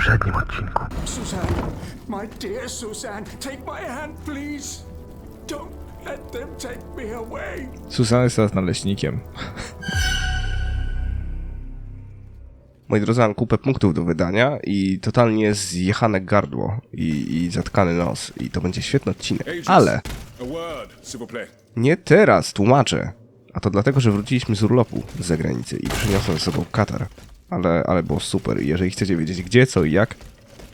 poprzednim odcinku. Susan, my dear Susan, take my hand, please. Don't let them take me away. Susan jest teraz naleśnikiem. Moi drodzy, mam kupę punktów do wydania i totalnie zjechane gardło i zatkany nos. I to będzie świetny odcinek. Ale nie teraz, tłumaczę. A to dlatego, że wróciliśmy z urlopu z zagranicy i przyniosłem ze sobą katar. Ale było super i jeżeli chcecie wiedzieć gdzie, co i jak,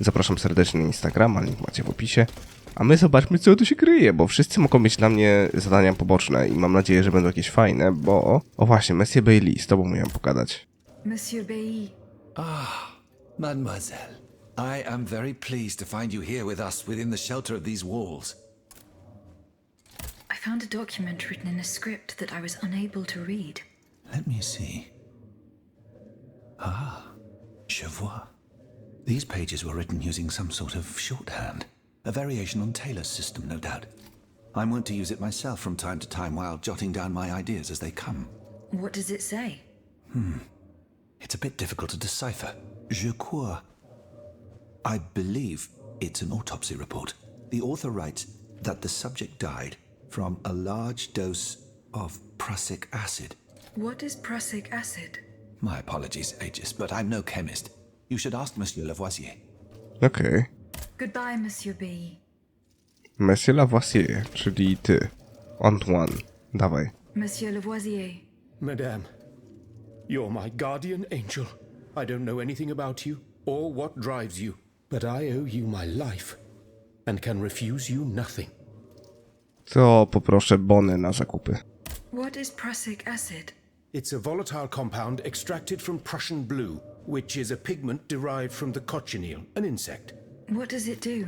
zapraszam serdecznie na Instagrama, link macie w opisie. A my zobaczmy, co tu się kryje, bo wszyscy mogą mieć dla mnie zadania poboczne i mam nadzieję, że będą jakieś fajne, bo... O właśnie, Monsieur Bailey, z tobą miałem pogadać. Monsieur Bailly. Ah, mademoiselle. I am very pleased to find you here with us within the shelter of these walls. I found a document written in a script that I was unable to read. Let me see. Ah, je vois. These pages were written using some sort of shorthand. A variation on Taylor's system, no doubt. I'm wont to use it myself from time to time while jotting down my ideas as they come. What does it say? It's a bit difficult to decipher. Je crois. I believe it's an autopsy report. The author writes that the subject died from a large dose of prussic acid. What is prussic acid? My apologies, Aegis, but I'm no chemist. You should ask Monsieur Lavoisier. Okej. Goodbye, Monsieur Bailly. Monsieur Lavoisier, czyli ty. Antoine. Dawaj. Monsieur Lavoisier. Madame, you're my guardian angel. I don't know anything about you or what drives you, but I owe you my life and can refuse you nothing. To poproszę bony na zakupy. What is prussic acid? It's a volatile compound extracted from Prussian blue, which is a pigment derived from the cochineal, an insect. What does it do?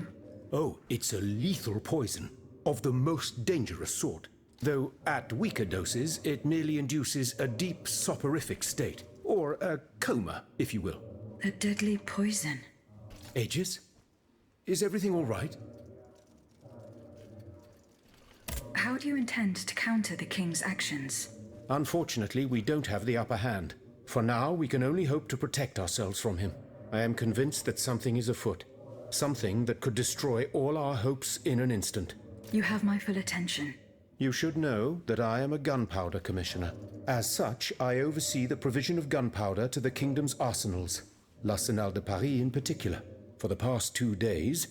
Oh, it's a lethal poison of the most dangerous sort. Though at weaker doses, it merely induces a deep soporific state, or a coma, if you will. A deadly poison. Aegis, is everything all right? How do you intend to counter the king's actions? Unfortunately, we don't have the upper hand. For now, we can only hope to protect ourselves from him. I am convinced that something is afoot. Something that could destroy all our hopes in an instant. You have my full attention. You should know that I am a gunpowder commissioner. As such, I oversee the provision of gunpowder to the kingdom's arsenals, l'Arsenal de Paris in particular. For the past 2 days,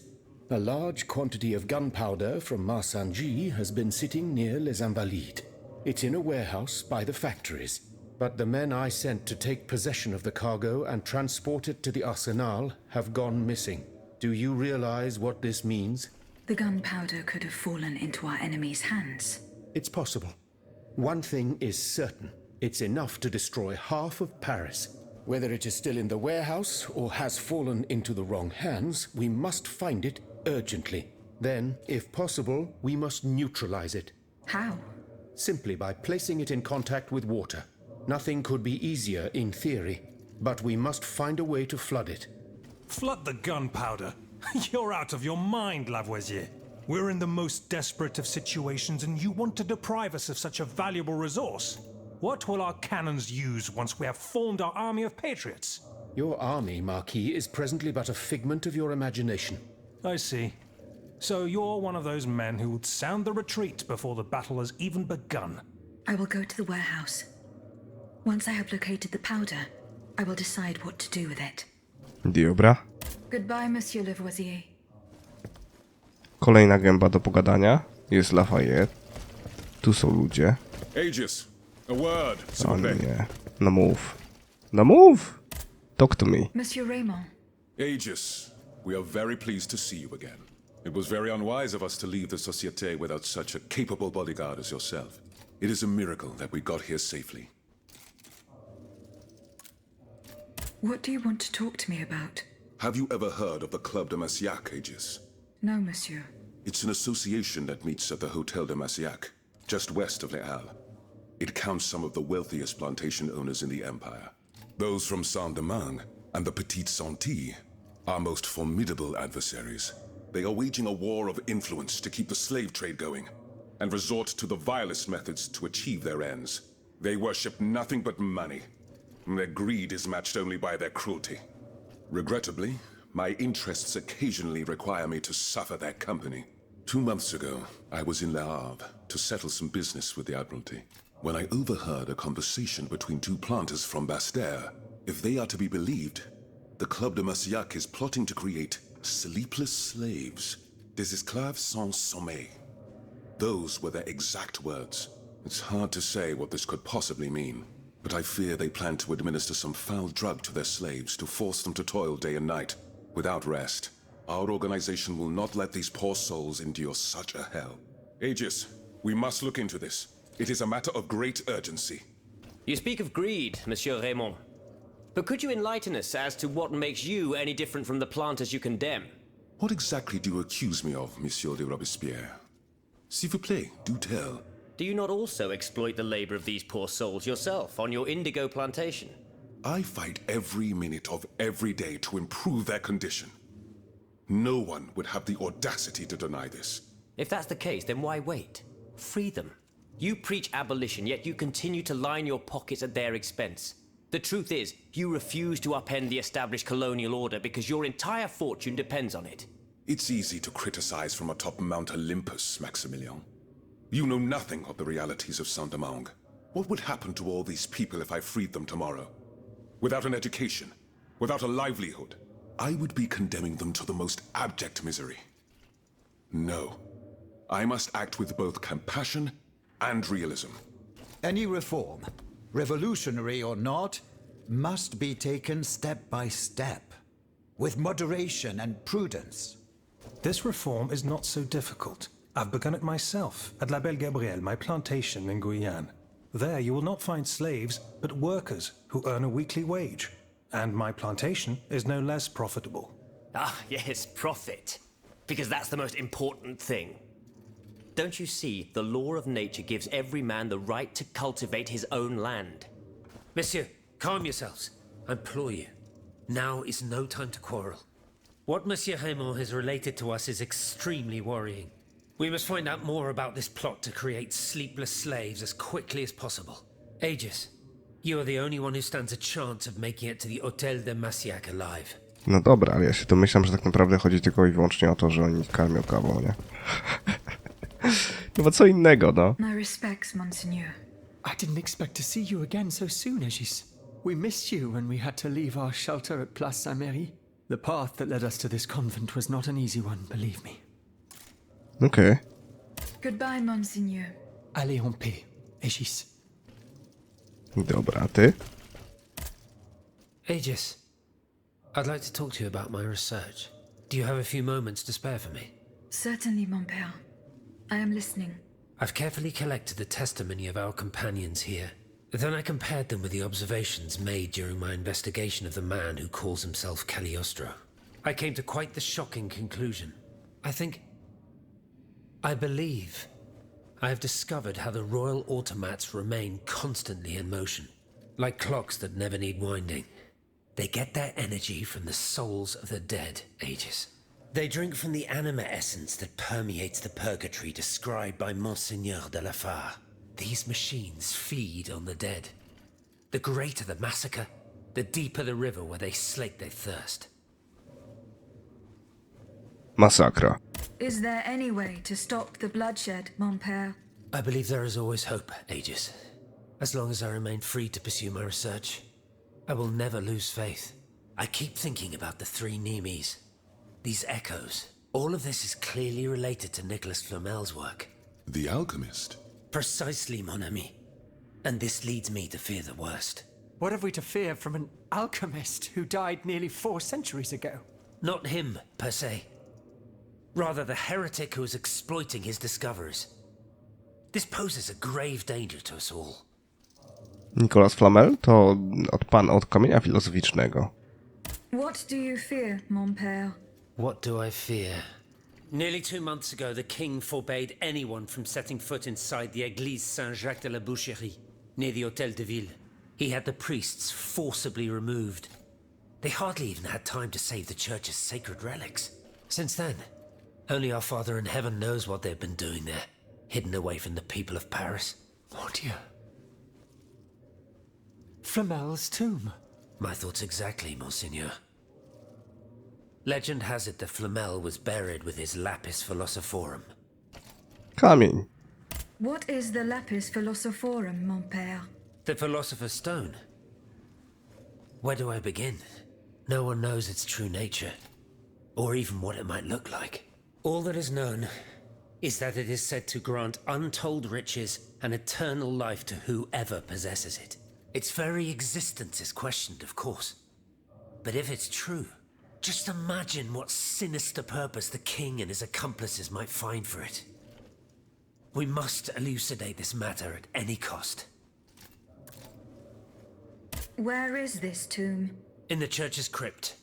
a large quantity of gunpowder from Marsangy has been sitting near Les Invalides. It's in a warehouse by the factories. But the men I sent to take possession of the cargo and transport it to the Arsenal have gone missing. Do you realize what this means? The gunpowder could have fallen into our enemy's hands. It's possible. One thing is certain. It's enough to destroy half of Paris. Whether it is still in the warehouse or has fallen into the wrong hands, we must find it urgently. Then, if possible, we must neutralize it. How? Simply by placing it in contact with water. Nothing could be easier in theory, but we must find a way to flood it. Flood the gunpowder? You're out of your mind, Lavoisier. We're in the most desperate of situations and you want to deprive us of such a valuable resource. What will our cannons use once we have formed our army of patriots? Your army, Marquis, is presently but a figment of your imagination. I see. So you're one of those men who would sound the retreat before the battle has even begun. I will go to the warehouse. Once I have located the powder, I will decide what to do with it. Dobra. Goodbye, Monsieur Lavoisier. Kolejna gęba do pogadania. Jest Lafayette. Tu są ludzie. Aegis, a word. O nie. No mów. No mów! Talk to me. Monsieur Raymond. Aegis, we are very pleased to see you again. It was very unwise of us to leave the Société without such a capable bodyguard as yourself. It is a miracle that we got here safely. What do you want to talk to me about? Have you ever heard of the Club de Massiac, Aegis? No, monsieur. It's an association that meets at the Hotel de Massiac, just west of Les Halles. It counts some of the wealthiest plantation owners in the empire. Those from Saint-Domingue and the Petite Santé, our most formidable adversaries. They are waging a war of influence to keep the slave trade going, and resort to the vilest methods to achieve their ends. They worship nothing but money. Their greed is matched only by their cruelty. Regrettably, my interests occasionally require me to suffer their company. 2 months ago, I was in Le Havre to settle some business with the Admiralty, when I overheard a conversation between 2 planters from Bastère. If they are to be believed, the Club de Massiac is plotting to create sleepless slaves, des esclaves sans sommeil. Those were their exact words. It's hard to say what this could possibly mean, but I fear they plan to administer some foul drug to their slaves to force them to toil day and night, without rest. Our organization will not let these poor souls endure such a hell. Aegis, we must look into this. It is a matter of great urgency. You speak of greed, Monsieur Raymond. But could you enlighten us as to what makes you any different from the planters you condemn? What exactly do you accuse me of, Monsieur de Robespierre? S'il vous plaît, do tell. Do you not also exploit the labor of these poor souls yourself on your indigo plantation? I fight every minute of every day to improve their condition. No one would have the audacity to deny this. If that's the case, then why wait? Free them. You preach abolition, yet you continue to line your pockets at their expense. The truth is, you refuse to upend the established colonial order because your entire fortune depends on it. It's easy to criticize from atop Mount Olympus, Maximilian. You know nothing of the realities of Saint-Domingue. What would happen to all these people if I freed them tomorrow? Without an education, without a livelihood, I would be condemning them to the most abject misery. No. I must act with both compassion and realism. Any reform, revolutionary or not, must be taken step by step, with moderation and prudence. This reform is not so difficult. I've begun it myself at La Belle Gabrielle, my plantation in Guyane. There you will not find slaves, but workers who earn a weekly wage. And my plantation is no less profitable. Ah, yes, profit. Because that's the most important thing. Don't you see, the law of nature gives every man the right to cultivate his own land. Monsieur, calm yourselves. I implore you. Now is no time to quarrel. What Monsieur Raymond has related to us is extremely worrying. We must find out more about this plot to create sleepless slaves as quickly as possible. Aegis, you are the only one who stands a chance of making it to the Hôtel de Massiac alive. No dobra, ale ja się domyślam, że tak naprawdę chodzi tylko i wyłącznie o to, że oni karmią kawą, nie? No bo co innego, no. My respects, Monseigneur. I didn't expect to see you again so soon, Aegis. We missed you when we had to leave our shelter at Place Saint-Méry. The path that led us to this convent was not an easy one, believe me. Okej. Goodbye, Monseigneur. Allez en paix, Aegis. Dobra, a ty? Aegis, I'd like to talk to you about my research. Do you have a few moments to spare for me? Certainly, mon père. I am listening. I've carefully collected the testimony of our companions here. Then I compared them with the observations made during my investigation of the man who calls himself Cagliostro. I came to quite the shocking conclusion. I believe I have discovered how the royal automats remain constantly in motion, like clocks that never need winding. They get their energy from the souls of the dead, Aegis. They drink from the anima essence that permeates the purgatory described by Monseigneur de la Fare. These machines feed on the dead. The greater the massacre, the deeper the river where they slake their thirst. Masakra. Is there any way to stop the bloodshed, mon père? I believe there is always hope, Aegis. As long as I remain free to pursue my research, I will never lose faith. I keep thinking about the 3 Nemes. These echoes. All of this is clearly related to Nicholas Flamel's work. The alchemist? Precisely, mon ami. And this leads me to fear the worst. What have we to fear from an alchemist who died nearly 4 centuries ago? Not him, per se. Rather the heretic who is exploiting his discoveries. This poses a grave danger to us all. Nicolas Flamel to pan od Kamienia Filozoficznego. What do you fear, mon père? What do I fear? Nearly 2 months ago, the king forbade anyone from setting foot inside the Église Saint-Jacques de la Boucherie, near the Hôtel de Ville. He had the priests forcibly removed. They hardly even had time to save the church's sacred relics. Since then, only our Father in Heaven knows what they've been doing there, hidden away from the people of Paris. Portier. Flamel's tomb. My thoughts exactly, Monseigneur. Legend has it that Flamel was buried with his lapis philosophorum. Kamień. What is the lapis philosophorum, mon père? The Philosopher's Stone. Where do I begin? No one knows its true nature, or even what it might look like. All that is known is that it is said to grant untold riches and eternal life to whoever possesses it. Its very existence is questioned, of course. But if it's true, just imagine what sinister purpose the king and his accomplices might find for it. We must elucidate this matter at any cost. Where is this tomb? In the church's crypt.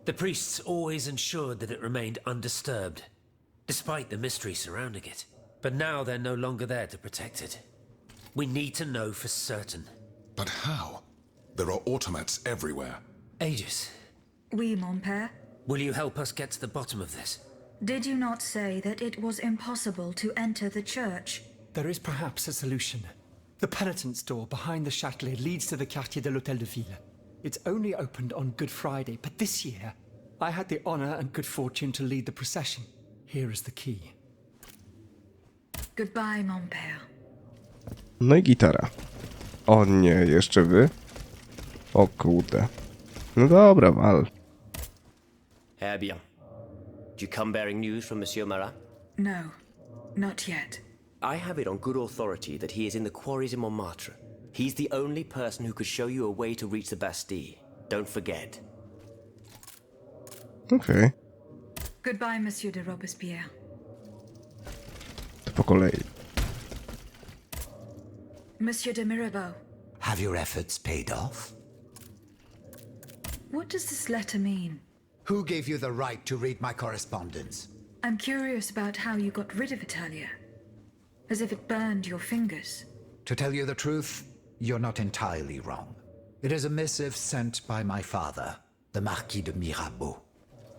The priests always ensured that it remained undisturbed, despite the mystery surrounding it. But now they're no longer there to protect it. We need to know for certain. But how? There are automats everywhere. Aegis, Oui, mon père. will you help us get to the bottom of this? Did you not say that it was impossible to enter the church? There is perhaps a solution. The penitent's door behind the Châtelet leads to the Quartier de l'Hôtel de Ville. It's only opened on Good Friday, but this year, I had the honor and good fortune to lead the procession. Here is the key. Goodbye, mon père. No i gitara. O nie, jeszcze wy? O kurde. No dobra, wal. Eh bien. Do you come bearing news from Monsieur Marat? No, not yet. I have it on good authority that he is in the quarries in Montmartre. He's the only person who could show you a way to reach the Bastille. Don't forget. Okej. Goodbye, Monsieur de Robespierre. To po kolei. Monsieur de Mirabeau, Have your efforts paid off? what does this letter mean? Who gave you the right to read my correspondence? I'm curious about how you got rid of Italia. As if it burned your fingers. To tell you the truth, you're not entirely wrong. It is a missive sent by my father, the Marquis de Mirabeau,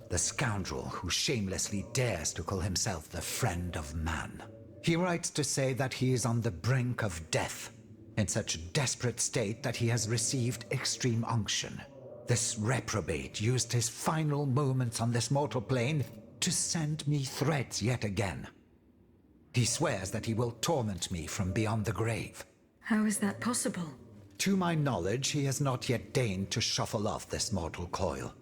the scoundrel who shamelessly dares to call himself the friend of man. He writes to say that he is on the brink of death, in such a desperate state that he has received extreme unction. This reprobate used his final moments on this mortal plane to send me threats yet again. He swears that he will torment me from beyond the grave. How is that possible? To my knowledge, he has not yet deigned to shuffle off this mortal coil.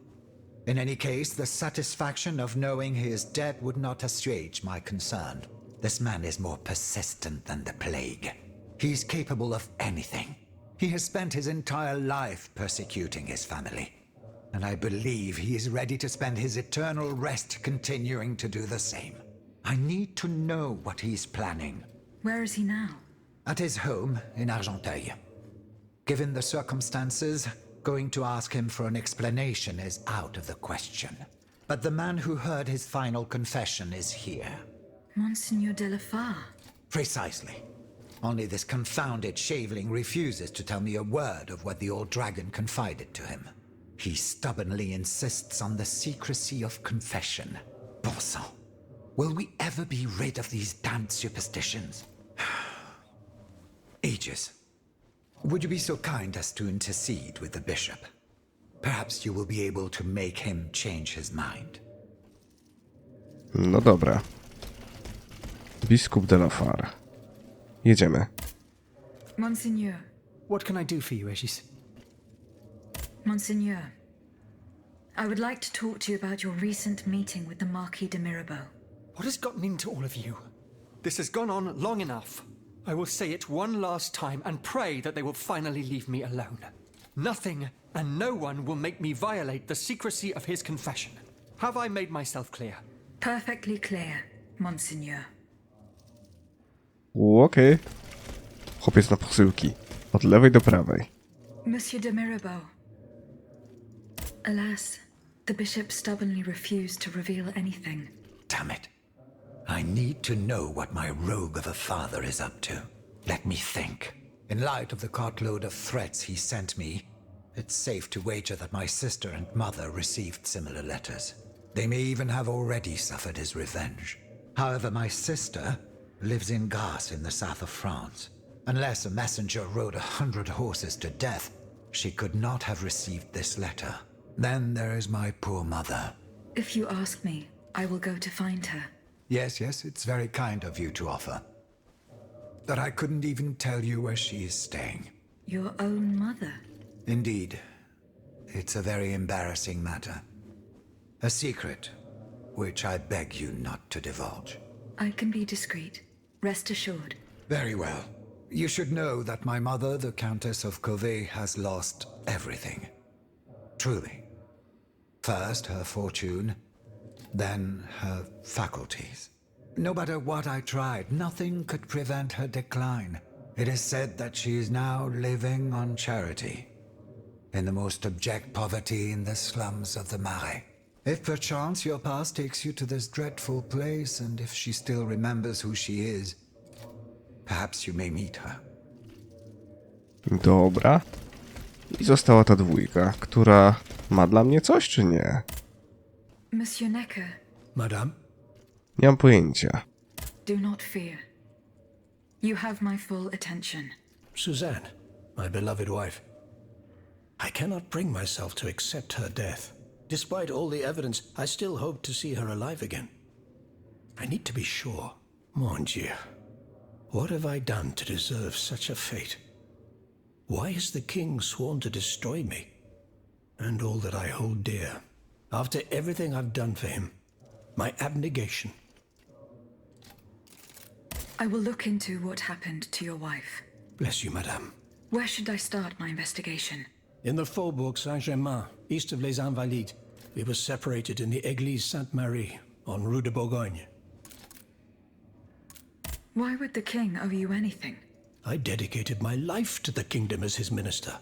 In any case, the satisfaction of knowing he is dead would not assuage my concern. This man is more persistent than the plague. He's capable of anything. He has spent his entire life persecuting his family. And I believe he is ready to spend his eternal rest continuing to do the same. I need to know what he's planning. Where is he now? At his home in Argenteuil. Given the circumstances, going to ask him for an explanation is out of the question. But the man who heard his final confession is here. Monseigneur de la Fare. Precisely. Only this confounded shaveling refuses to tell me a word of what the old dragon confided to him. He stubbornly insists on the secrecy of confession. Bon sang. Will we ever be rid of these damned superstitions? Aegis, would you be so kind as to intercede with the bishop? Perhaps you will be able to make him change his mind. No dobra. Biskup de la Fare. Jedziemy. Monseigneur. What can I do for you, Aegis? Monseigneur, I would like to talk to you about your recent meeting with the Marquis de Mirabeau. What has gotten into all of you? This has gone on long enough. I will say it one last time and pray that they will finally leave me alone. Nothing and no one will make me violate the secrecy of his confession. Have I made myself clear? Perfectly clear, Monseigneur. Okej. Chłopiec na posyłki. Od lewej do prawej. Monsieur de Mirabeau. Alas, the bishop stubbornly refused to reveal anything. Damn it. I need to know what my rogue of a father is up to. Let me think. In light of the cartload of threats he sent me, it's safe to wager that my sister and mother received similar letters. They may even have already suffered his revenge. However, my sister lives in Grasse in the south of France. Unless a messenger rode 100 horses to death, she could not have received this letter. Then there is my poor mother. If you ask me, I will go to find her. Yes, it's very kind of you to offer. But I couldn't even tell you where she is staying. Your own mother? Indeed. It's a very embarrassing matter. A secret, which I beg you not to divulge. I can be discreet. Rest assured. Very well. You should know that my mother, the Countess of Chory, has lost everything. Truly. First her fortune, then her faculties. No matter what I tried, nothing could prevent her decline. It is said that she is now living on charity, in the most abject poverty in the slums of the Marais. If perchance your past takes you to this dreadful place, and if she still remembers who she is, perhaps you may meet her. Dobra. I została ta dwójka, która ma dla mnie coś, czy nie? Monsieur Necker. Madame? Nie mam pojęcia. Do not fear. You have my full attention. Suzanne, my beloved wife. I cannot bring myself to accept her death. Despite all the evidence, I still hope to see her alive again. I need to be sure. Mon Dieu. What have I done to deserve such a fate? Why has the king sworn to destroy me? And all that I hold dear. After everything I've done for him. My abnegation. I will look into what happened to your wife. Bless you, madame. Where should I start my investigation? In the Faubourg Saint-Germain, east of Les Invalides, we were separated in the Église Sainte-Marie, on Rue de Bourgogne. Why would the king owe you anything? I dedicated my life to the kingdom as his minister.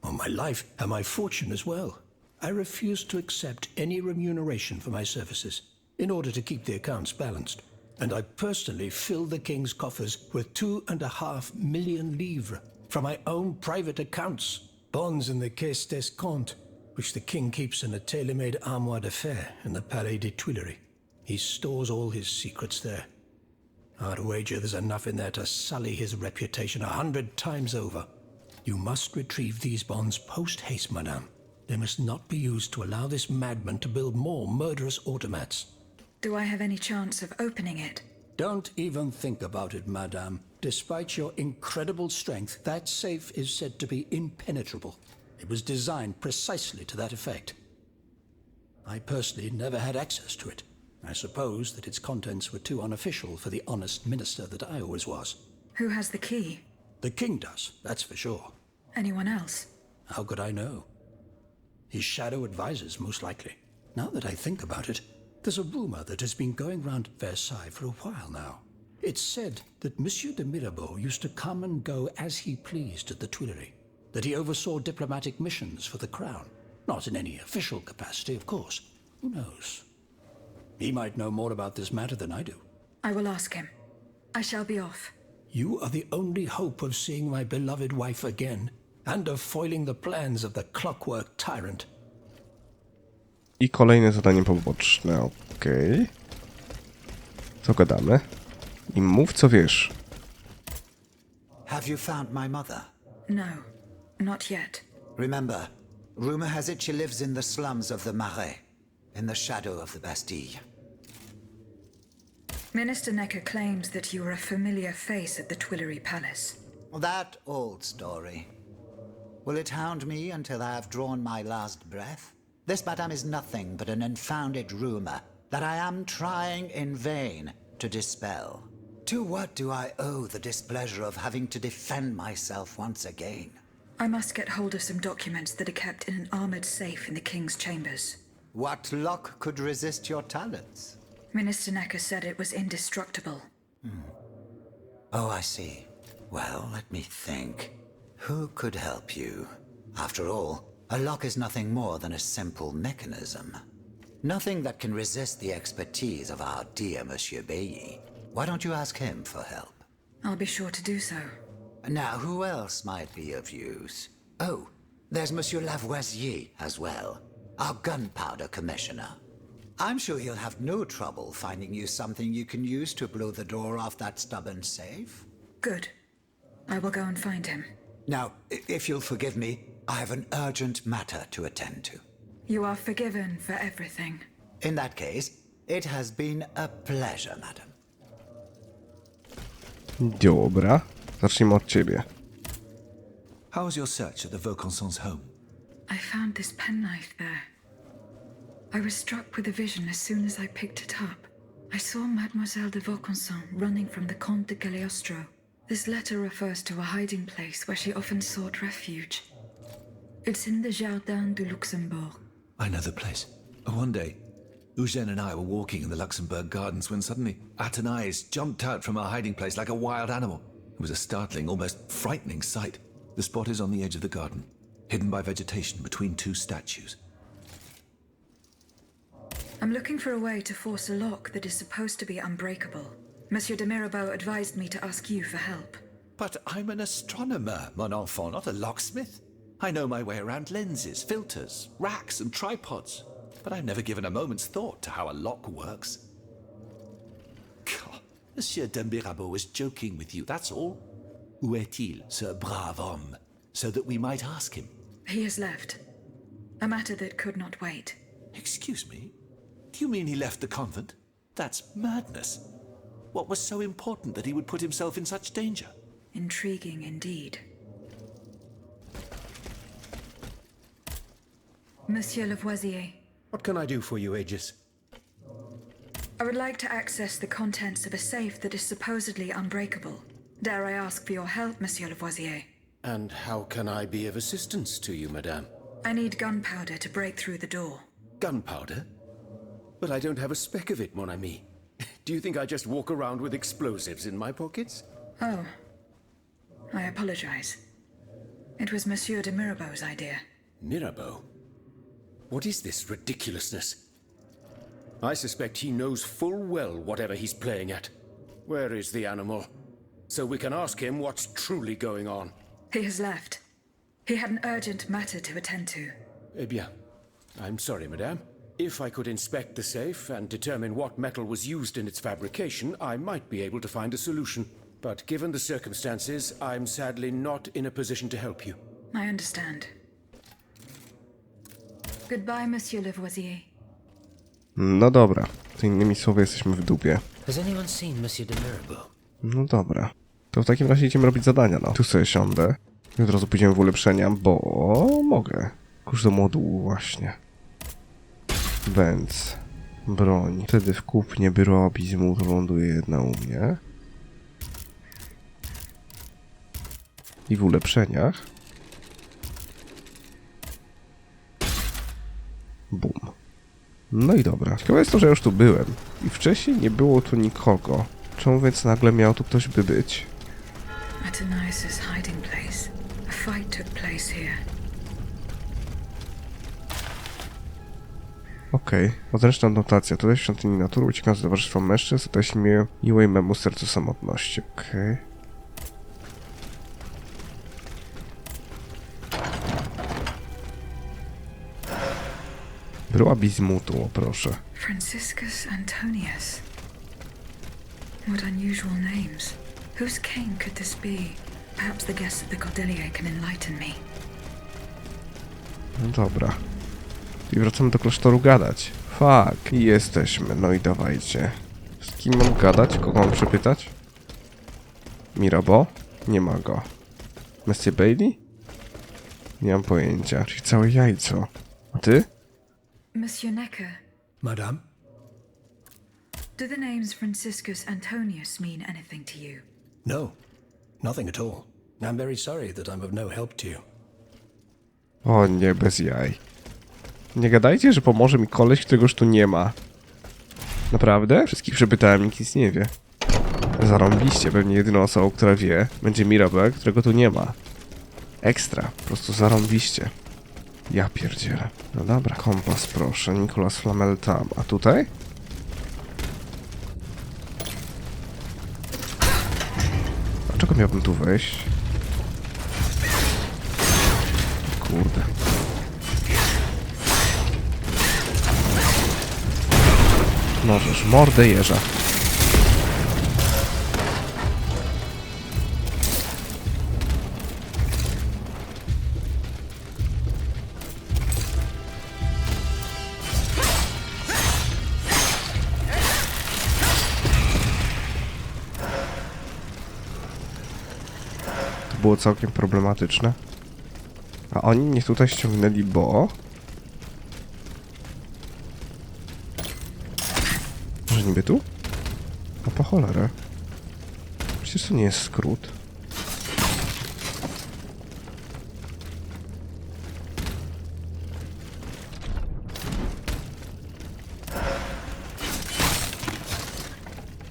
Well, my life and my fortune as well. I refused to accept any remuneration for my services, in order to keep the accounts balanced. And I personally filled the king's coffers with 2.5 million livres from my own private accounts. Bonds in the Caisse d'Escompte, which the king keeps in a tailor-made armoire de fer in the Palais des Tuileries. He stores all his secrets there. I'd wager there's enough in there to sully his reputation 100 times over. You must retrieve these bonds post-haste, madame. They must not be used to allow this madman to build more murderous automats. Do I have any chance of opening it? Don't even think about it, madame. Despite your incredible strength, that safe is said to be impenetrable. It was designed precisely to that effect. I personally never had access to it. I suppose that its contents were too unofficial for the honest minister that I always was. Who has the key? The king does, that's for sure. Anyone else? How could I know? His shadow advisors, most likely. Now that I think about it, there's a rumor that has been going round Versailles for a while now. It's said that Monsieur de Mirabeau used to come and go as he pleased at the Tuileries, that he oversaw diplomatic missions for the crown. Not in any official capacity, of course. Who knows? He might know more about this matter than I do. I will ask him. I shall be off. You are the only hope of seeing my beloved wife again, and of foiling the plans of the clockwork tyrant. I kolejne zadanie poboczne, okej. Co gadamy? I mów, co wiesz. Have you found my mother? No, not yet. Remember, rumor has it she lives in the slums of the Marais, in the shadow of the Bastille. Minister Necker claims that you are a familiar face at the Tuileries Palace. That old story. Will it hound me until I have drawn my last breath? This, madame, is nothing but an unfounded rumor that I am trying in vain to dispel. To what do I owe the displeasure of having to defend myself once again? I must get hold of some documents that are kept in an armored safe in the king's chambers. What lock could resist your talents? Minister Necker said it was indestructible. Oh, I see. Well, let me think. Who could help you? After all, a lock is nothing more than a simple mechanism. Nothing that can resist the expertise of our dear Monsieur Bailly. Why don't you ask him for help? I'll be sure to do so. Now, who else might be of use? Oh, there's Monsieur Lavoisier as well, our gunpowder commissioner. I'm sure he'll have no trouble finding you something you can use to blow the door off that stubborn safe. Good. I will go and find him. Now, if you'll forgive me, I have an urgent matter to attend to. You are forgiven for everything. In that case, it has been a pleasure, madam. Dobra. Zacznijmy od ciebie. How was your search at the Vaucansons' home? I found this penknife there. I was struck with a vision as soon as I picked it up. I saw Mademoiselle de Vaucanson running from the Comte de Cagliostro. This letter refers to a hiding place where she often sought refuge. It's in the Jardin du Luxembourg. I know the place. One day, Eugène and I were walking in the Luxembourg gardens when suddenly Athénaïs jumped out from our hiding place like a wild animal. It was a startling, almost frightening sight. The spot is on the edge of the garden, hidden by vegetation between two statues. I'm looking for a way to force a lock that is supposed to be unbreakable. Monsieur de Mirabeau advised me to ask you for help. But I'm an astronomer, mon enfant, not a locksmith. I know my way around lenses, filters, racks, and tripods. But I've never given a moment's thought to how a lock works. God, Monsieur de Mirabeau was joking with you, that's all. Où est-il, ce brave homme? So that we might ask him. He has left. A matter that could not wait. Excuse me? Do you mean he left the convent? That's madness. What was so important that he would put himself in such danger? Intriguing indeed. Monsieur Lavoisier. What can I do for you, Aegis? I would like to access the contents of a safe that is supposedly unbreakable. Dare I ask for your help, Monsieur Lavoisier? And how can I be of assistance to you, madame? I need gunpowder to break through the door. Gunpowder? But I don't have a speck of it, mon ami. Do you think I just walk around with explosives in my pockets? Oh. I apologize. It was Monsieur de Mirabeau's idea. Mirabeau? What is this ridiculousness? I suspect he knows full well whatever he's playing at. Where is the animal? So we can ask him what's truly going on. He has left. He had an urgent matter to attend to. Eh bien, I'm sorry, madame. If I could inspect the safe and determine what metal was used in its fabrication, I might be able to find a solution. But given the circumstances, I'm sadly not in a position to help you. I understand. Goodbye, Monsieur Lavoisier. No dobra. To innymi słowy jesteśmy w dupie. Has anyone seen Monsieur de Mirabeau? No dobra. To w takim razie idziemy robić zadania, no. Tu sobie siądę. I od razu pójdziemy w ulepszenia, bo mogę. Kurz do modułu właśnie. Benz. Broń. Wtedy w kupnie biuro bizmu ląduje jedna u mnie. I w ulepszeniach. Bum. No i dobra. Ciekawe jest to, że już tu byłem. I wcześniej nie było tu nikogo. Czemu więc nagle miał tu ktoś by być? Athénaïs' hiding place. A fight took place here. Okej. Odręczna notacja. Tutaj w świątyni natury uciekam z towarzystwa mężczyzn, zaś miłej memu sercu samotności. Okej. Bryła bizmutu, o proszę. Franciscus Antonius. What unusual names. Whose king could this be? Perhaps the guests at the Cordelier can enlighten me. No dobra. I wracamy do klasztoru gadać. Fuck. I jesteśmy. No i dawajcie. Z kim mam gadać? Kogo mam przepytać? Mirabeau? Nie ma go. Monsieur Bailey? Nie mam pojęcia. Czyli całe jajco. A ty? Monsieur Necker, Madame? do the names Franciscus Antonius mean anything to you? No, nothing at all. I'm very sorry that I'm of no help to you. O nie, bez jaj. Nie gadajcie, że pomoże mi koleś, którego już tu nie ma. Naprawdę? Wszystkich przepytałem, nikt nic nie wie. Zarąbiście, pewnie jedyną osobą, która wie, będzie Mirabeau, którego tu nie ma. Ekstra, po prostu zarąbiście. Ja pierdzielę. No dobra, kompas proszę, Nicolas Flamel tam. A tutaj? Dlaczego miałbym tu wejść? Kurde. Możesz, mordę jeża. było całkiem problematyczne. A oni mnie tutaj ściągnęli, bo... Może niby tu? No po cholerę. Przecież to nie jest skrót.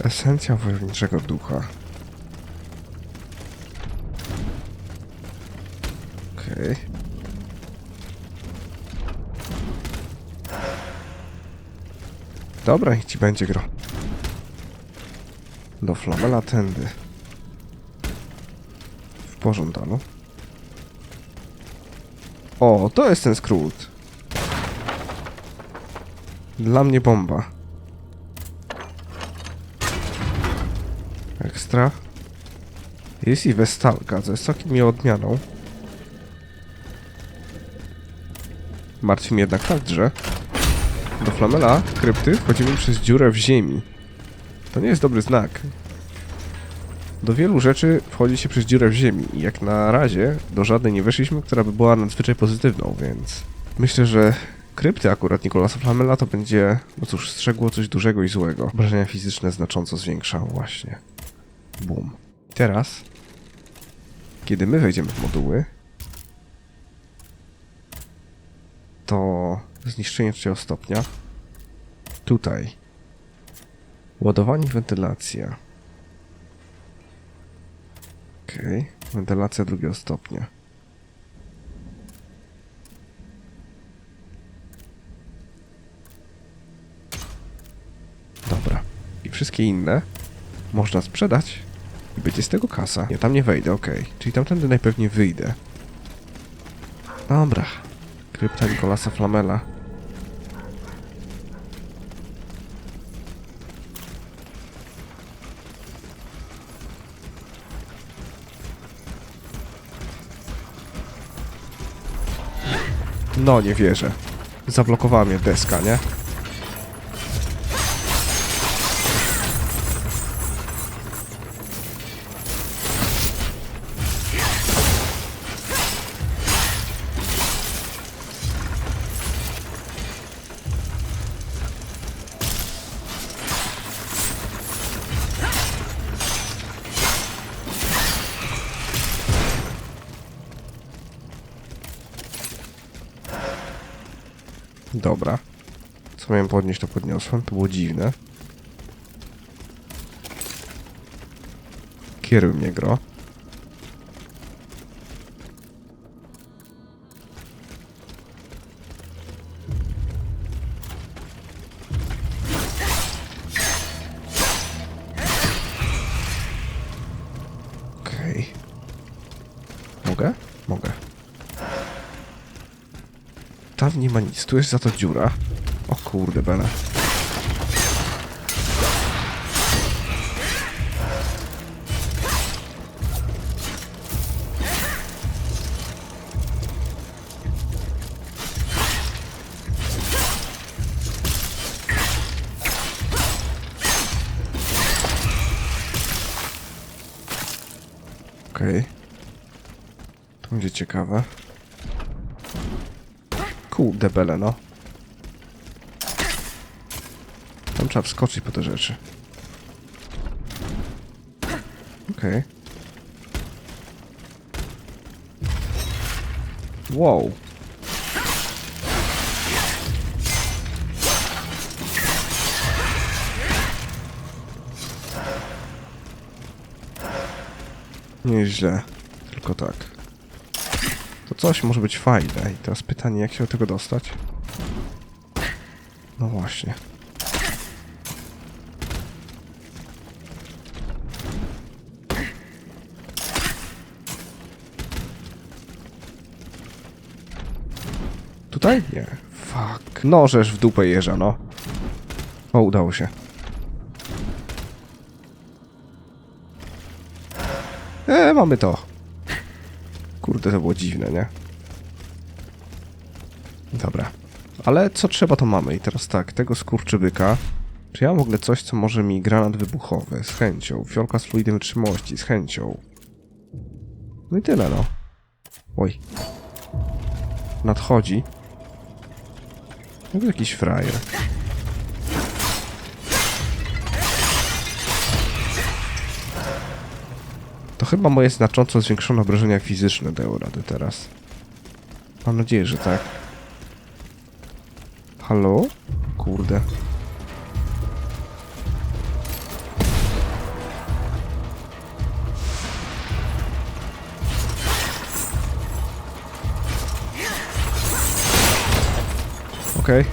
Esencja wojowniczego ducha. Okej. Dobra, niech ci będzie gro. Do flamela tędy. W pożądaniu. O, to jest ten skrót. Dla mnie bomba. Ekstra. Jest i westalka, co jest całkiem miłą odmianą. Martwi mnie jednak fakt, że do flamela krypty wchodzimy przez dziurę w ziemi. To nie jest dobry znak. Do wielu rzeczy wchodzi się przez dziurę w ziemi i jak na razie do żadnej nie weszliśmy, która by była nadzwyczaj pozytywną, więc myślę, że krypty akurat Nicolasa Flamela to będzie, no cóż, strzegło coś dużego i złego. Obrażenia fizyczne znacząco zwiększało właśnie. Boom. Teraz, kiedy my wejdziemy w moduły, to zniszczenie 3 stopnia. Tutaj. Ładowanie i wentylacja. Okej. Wentylacja 2 stopnia. Dobra. I wszystkie inne można sprzedać i będzie z tego kasa. Nie, tam nie wejdę, okej. Czyli tamtędy najpewniej wyjdę. Dobra. Krypta Nicolasa Flamela. No, nie wierzę. Zablokowała mnie deska, nie? Dobra. Co miałem podnieść, to podniosłem. To było dziwne. Kieruj mnie, gro. Okej. Mogę? Mogę. Tam nie ma nic, tu jest za to dziura. O kurde bele. Okej. To będzie ciekawe. Kurde bele, no. Tam trzeba wskoczyć po te rzeczy. Okej. Wow. Nieźle. Tylko tak. To coś może być fajne. I teraz pytanie, jak się do tego dostać? No właśnie. Tutaj? Nie. Fuck. No, żeż w dupę jeża, no. O, udało się. Mamy to. Kurde, to było dziwne, nie? Dobra. Ale co trzeba, to mamy. I teraz tak, tego skurczybyka. Czy ja mam w ogóle coś, co może mi granat wybuchowy? Z chęcią. Fiolka z fluidem wytrzymałości? Z chęcią. No i tyle, no. Oj. Nadchodzi. No jakiś frajer. To chyba moje znacząco zwiększone obrażenia fizyczne dają radę teraz. Mam nadzieję, że tak. Halo? Kurde. Okej.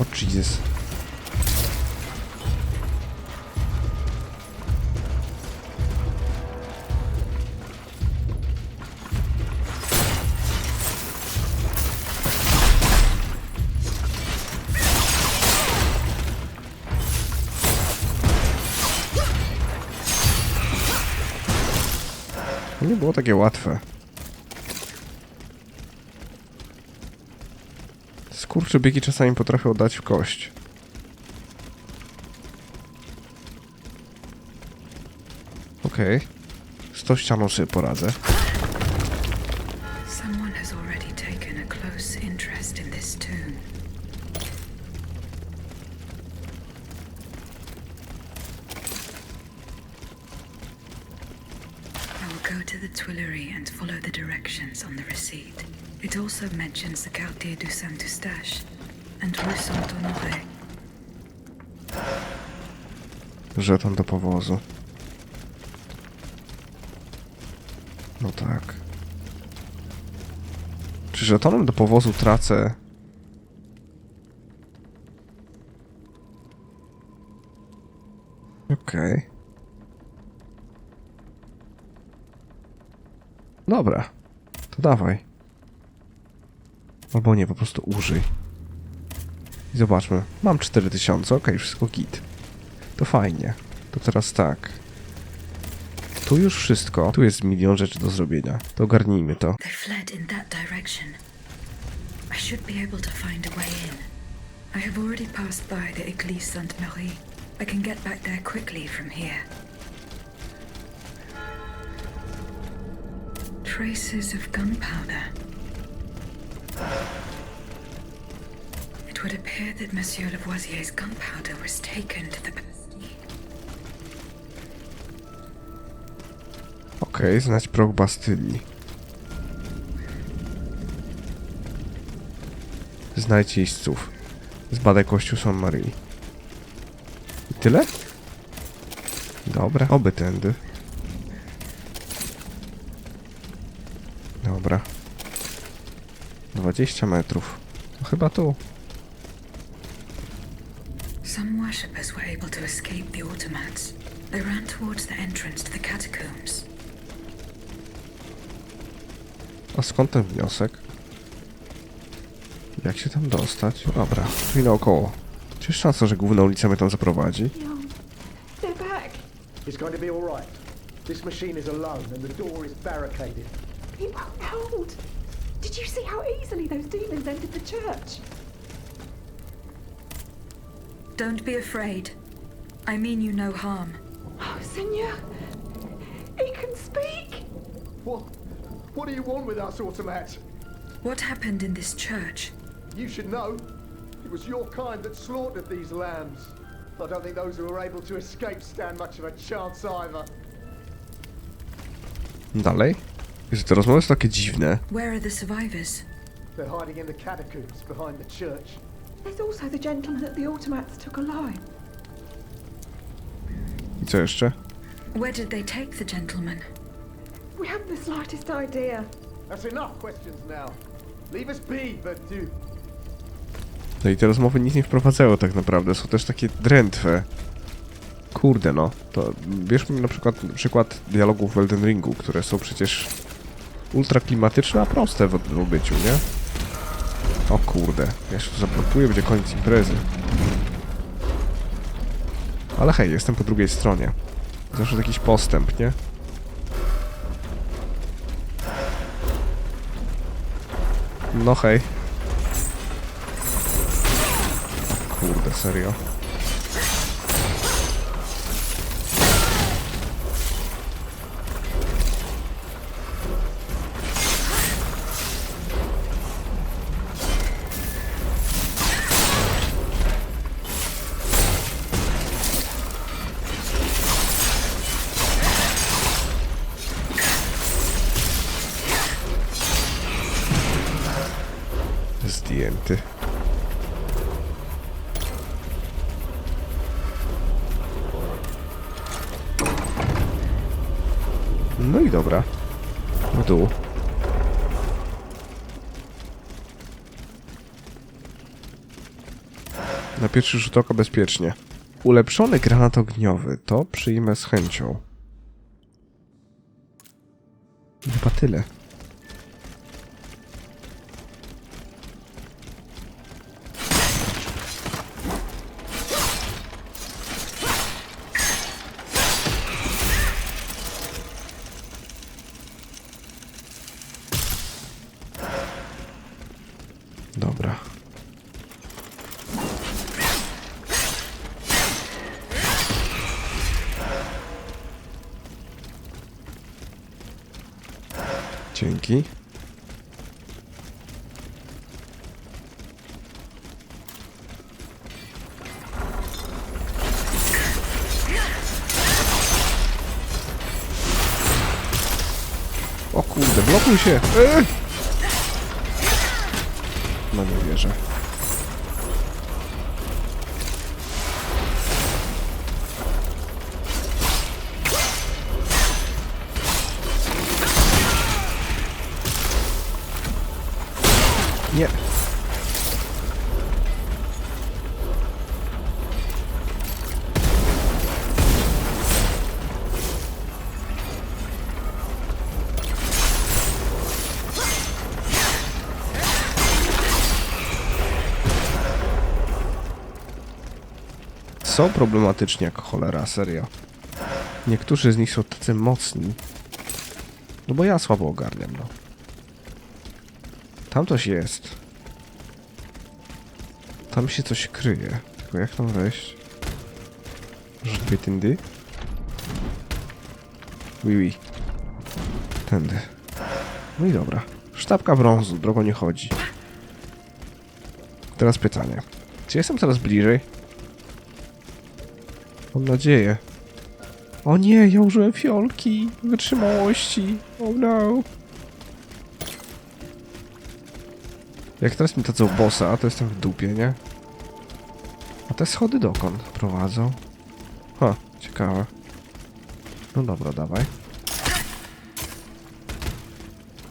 O Jesus. Nie było takie łatwe. Skurczybyki czasami potrafią dać w kość. Okej. Z tą ścianą sobie poradzę. Someone has already taken a close interest in this tomb. I will go to the Tuileries and follow the directions on the receipt. It also mentions the Quartier du Saint-Eustache and Rue Saint-Honoré. Żeton do powozu. No tak. Czy żetonem do powozu tracę... Okej. Dobra. To dawaj. Albo nie, po prostu użyj. I zobaczmy. Mam 4000, okej, wszystko git. To fajnie. To teraz tak. Tu już wszystko. Tu jest milion rzeczy do zrobienia. To ogarnijmy to. They fled in that direction. I should be able to find a way in. I have already passed by the Église Sainte-Marie. I can get back there quickly from here. Traces of gunpowder. It would appear that Monsieur Lavoisier's gunpowder was taken to the Bastille. Okej, znać proch Bastylii. Znajdź jeźdźców. Zbadaj kościół Saint-Marie. I tyle? Dobra, oby tędy. Dobra. 20 metrów. To chyba tu. Some worshippers were able to escape the automats. They ran towards the entrance to the catacombs. A skąd ten wniosek? Jak się tam dostać? Dobra, czyli naokoło. Czy jest szansa, że główna ulica mnie tam zaprowadzi? They're back. It's going to be all right. This machine is alone and the door is barricaded. It won't hold. Did you see how easily those demons entered the church? Don't be afraid. I mean you no harm. Oh, Seigneur. He can speak. What do you want with us, automat? What happened in this church? You should know. It was your kind that slaughtered these lambs. I don't think those who were able to escape stand much of a chance either. Dalej? Jezu, te rozmowy są takie dziwne. Where are the survivors? They're hiding in the catacombs behind the church. There's also the gentleman that the automats took alive. I co jeszcze? Where did they take the gentleman? We haven't the slightest idea. That's enough questions now. Leave us be, Vertu. No i te rozmowy nic nie wprowadzają tak naprawdę. Są też takie drętwe. Kurde no. To bierzmy na przykład dialogów w Elden Ringu, które są przecież ultra klimatyczne, a proste w odbyciu, nie? O kurde. Ja się tu zablokuję, będzie koniec imprezy. Ale hej, jestem po drugiej stronie. Zawsze jakiś postęp, nie? No hej. kurde, serio. Zdjęty. No i dobra. W dół. Na pierwszy rzut oka bezpiecznie. Ulepszony granat ogniowy. To przyjmę z chęcią. Chyba tyle. Dobra. Dzięki. O kurde, blokuj się! No nie wierzę. Nie. Są problematyczni jak cholera, serio. Niektórzy z nich są tacy mocni. No bo ja słabo ogarniam, no. Tam coś jest. Tam się coś kryje. Tylko jak tam wejść? Żeby tędy? Oui. Tędy. No i dobra. Sztabka brązu, drogo nie chodzi. Teraz pytanie. Czy jestem coraz bliżej? Mam nadzieję. O nie, ja użyłem fiolki wytrzymałości. Oh no. Jak teraz mi dadzą bossa, to jestem w dupie, nie? A te schody dokąd prowadzą? Ha, ciekawe. No dobra, dawaj.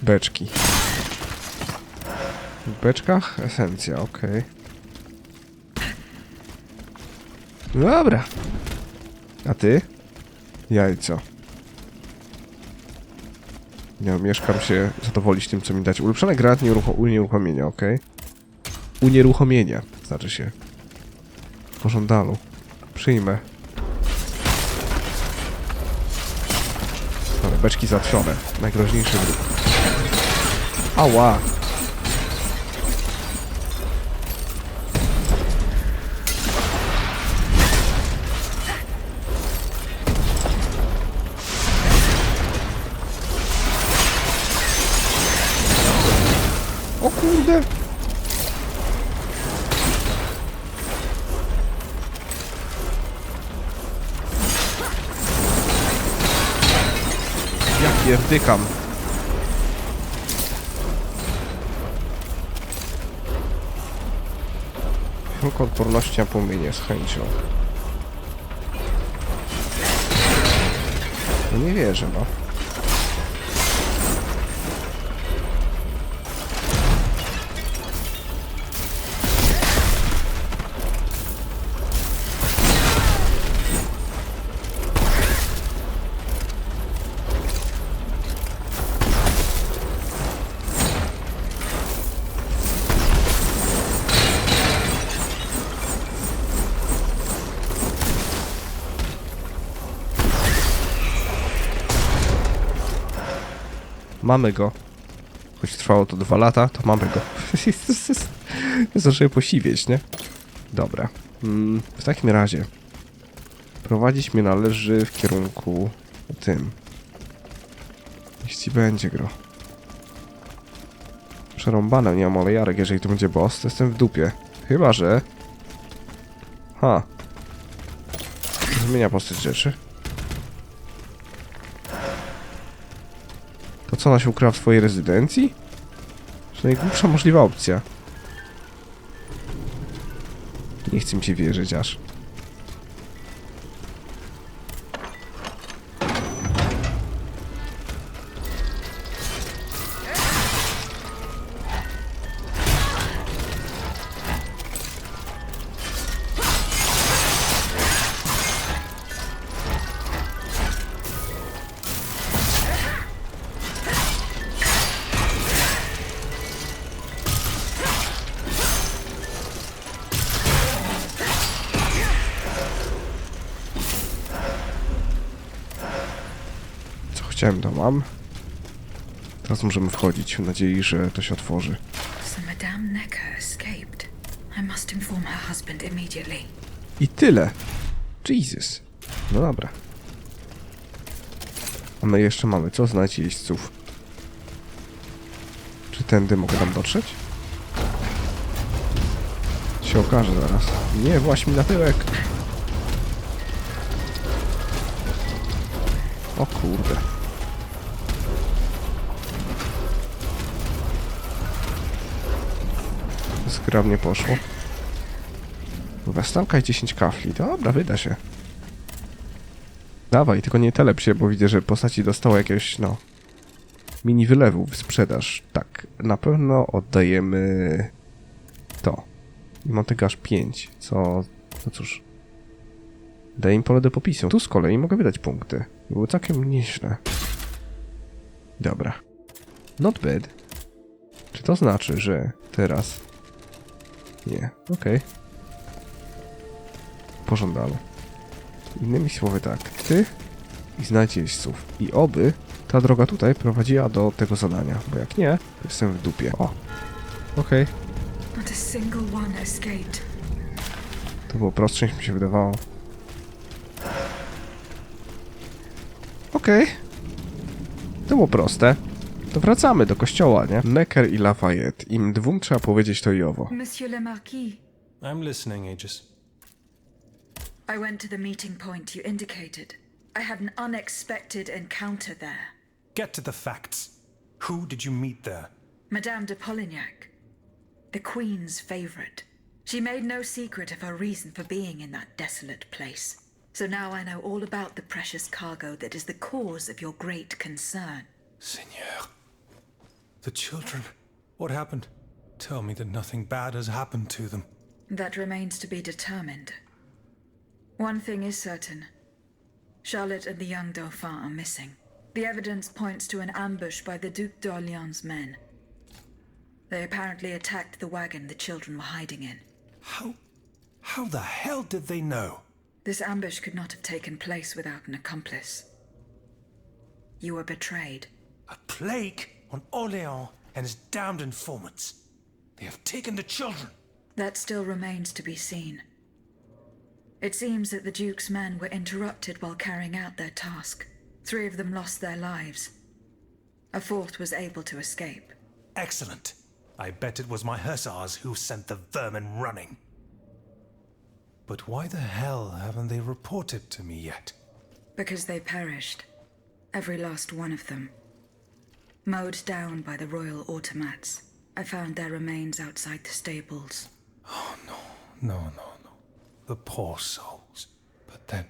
Beczki. W beczkach esencja, okej. Dobra. A ty? Jajco. Nie, mieszkam się zadowolić tym, co mi dać. Ulepszony granat unieruchomienia, ok? Unieruchomienia, znaczy się. W pożądalu. Przyjmę. Dobra, beczki zatwione. Najgroźniejszy wróg. Ała! O kurde! Ja pierdykam. Tylko odporności na płomienie z chęcią. No nie wierzę, no. Mamy go. Choć trwało to 2 lata, to mamy go. Zdążyłem posiwieć, nie? Dobra. W takim razie prowadzić mnie należy w kierunku tym. Jeśli będzie gro. Przerąbane, nie mam olejarek, jeżeli to będzie boss, to jestem w dupie. Chyba, że... Zmienia postać rzeczy. To co, ona się ukrywa w swojej rezydencji? To najgłupsza możliwa opcja. Nie chcę mi się wierzyć aż. Chciałem, to mam. Teraz możemy wchodzić w nadziei, że to się otworzy. So Madame Necker escaped. I must inform her husband immediately. I tyle. Jesus. No dobra. A my jeszcze mamy co? Znajdź jeźdźców. Czy tędy mogę tam dotrzeć? Się okaże zaraz. Nie, właśnie mi na tyłek. O kurde. Zgrabnie poszło. Westałka i 10 kafli. Dobra, wyda się. Dawaj, tylko nie telep się, bo widzę, że postaci dostało jakiegoś, mini wylewu w sprzedaż. Tak, na pewno oddajemy to. I mam tego aż 5, co... No cóż. Daję im pole do popisu. Tu z kolei mogę wydać punkty. Było całkiem nieźle. Dobra. Not bad. Czy to znaczy, że teraz... Nie, okej. Pożądamy. Innymi słowy tak, ty i znajdź jeźdźców. I oby ta droga tutaj prowadziła do tego zadania, bo jak nie, to jestem w dupie. O, okej. Not a single one escaped. To było prostsze niż mi się wydawało. Okej. To było proste. To wracamy do kościoła, nie? Necker i Lafayette. Im dwóm trzeba powiedzieć to i owo. Monsieur le Marquis. I'm listening, Aegis. I went to the meeting point you indicated. I had an unexpected encounter there. Get to the facts. Who did you meet there? Madame de Polignac, the Queen's favorite. She made no secret of her reason for being in that desolate place. So now I know all about the precious cargo that is the cause of your great concern. Seigneur. The children. What happened? Tell me that nothing bad has happened to them. That remains to be determined. One thing is certain. Charlotte and the young Dauphin are missing. The evidence points to an ambush by the Duc d'Orléans' men. They apparently attacked the wagon the children were hiding in. How the hell did they know? This ambush could not have taken place without an accomplice. You were betrayed. A plague on Orléans and his damned informants. They have taken the children. That still remains to be seen. It seems that the Duke's men were interrupted while carrying out their task. 3 of them lost their lives. A 4th was able to escape. Excellent. I bet it was my hussars who sent the vermin running. But why the hell haven't they reported to me yet? Because they perished. Every last one of them. Mowed down by the royal automats. I found their remains outside the stables. Oh, no. The poor souls. But then,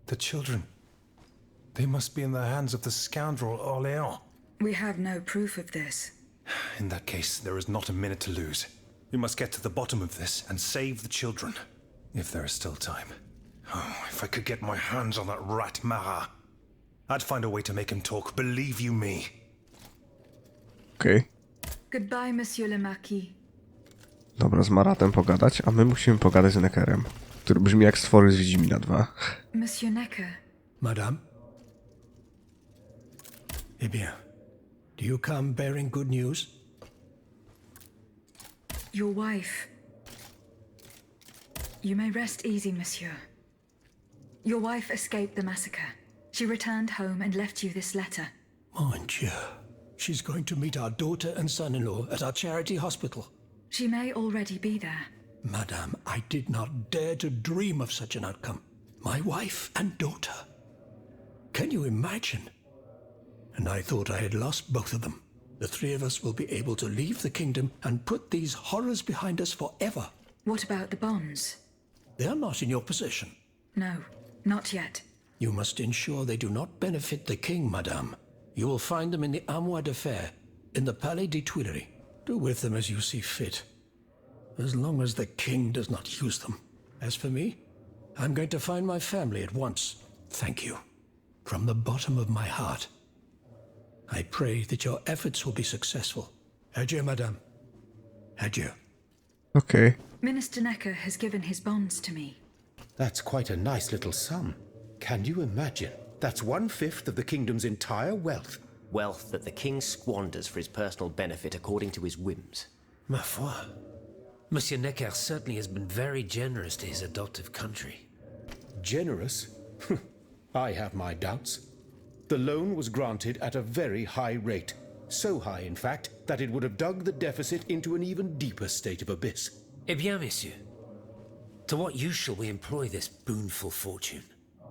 the children. They must be in the hands of the scoundrel Orléans. We have no proof of this. In that case, there is not a minute to lose. We must get to the bottom of this and save the children. If there is still time. Oh, if I could get my hands on that rat Marat. I'd find a way to make him talk, believe you me. Okej. Goodbye, Monsieur le Marquis. Dobra, z Maratem pogadać, a my musimy pogadać z Neckerem, który brzmi jak stwory z Wiedźmina 2. Monsieur Necker. Madame? Eh bien, do you come bearing good news? Your wife. You may rest easy, monsieur. Your wife escaped the massacre. She returned home and left you this letter. Mon Dieu. She's going to meet our daughter and son-in-law at our charity hospital. She may already be there. Madame, I did not dare to dream of such an outcome. My wife and daughter. Can you imagine? And I thought I had lost both of them. The three of us will be able to leave the kingdom and put these horrors behind us forever. What about the bonds? They are not in your possession. No, not yet. You must ensure they do not benefit the king, madame. You will find them in the Armoire de Fer, in the Palais des Tuileries. Do with them as you see fit, as long as the king does not use them. As for me, I'm going to find my family at once. Thank you. From the bottom of my heart. I pray that your efforts will be successful. Adieu, madame. Adieu. Okay. Minister Necker has given his bonds to me. That's quite a nice little sum. Can you imagine? That's 1/5 of the kingdom's entire wealth. Wealth that the king squanders for his personal benefit according to his whims. Ma foi. Monsieur Necker certainly has been very generous to his adoptive country. Generous? I have my doubts. The loan was granted at a very high rate. So high, in fact, that it would have dug the deficit into an even deeper state of abyss. Eh bien, monsieur. To what use shall we employ this boonful fortune?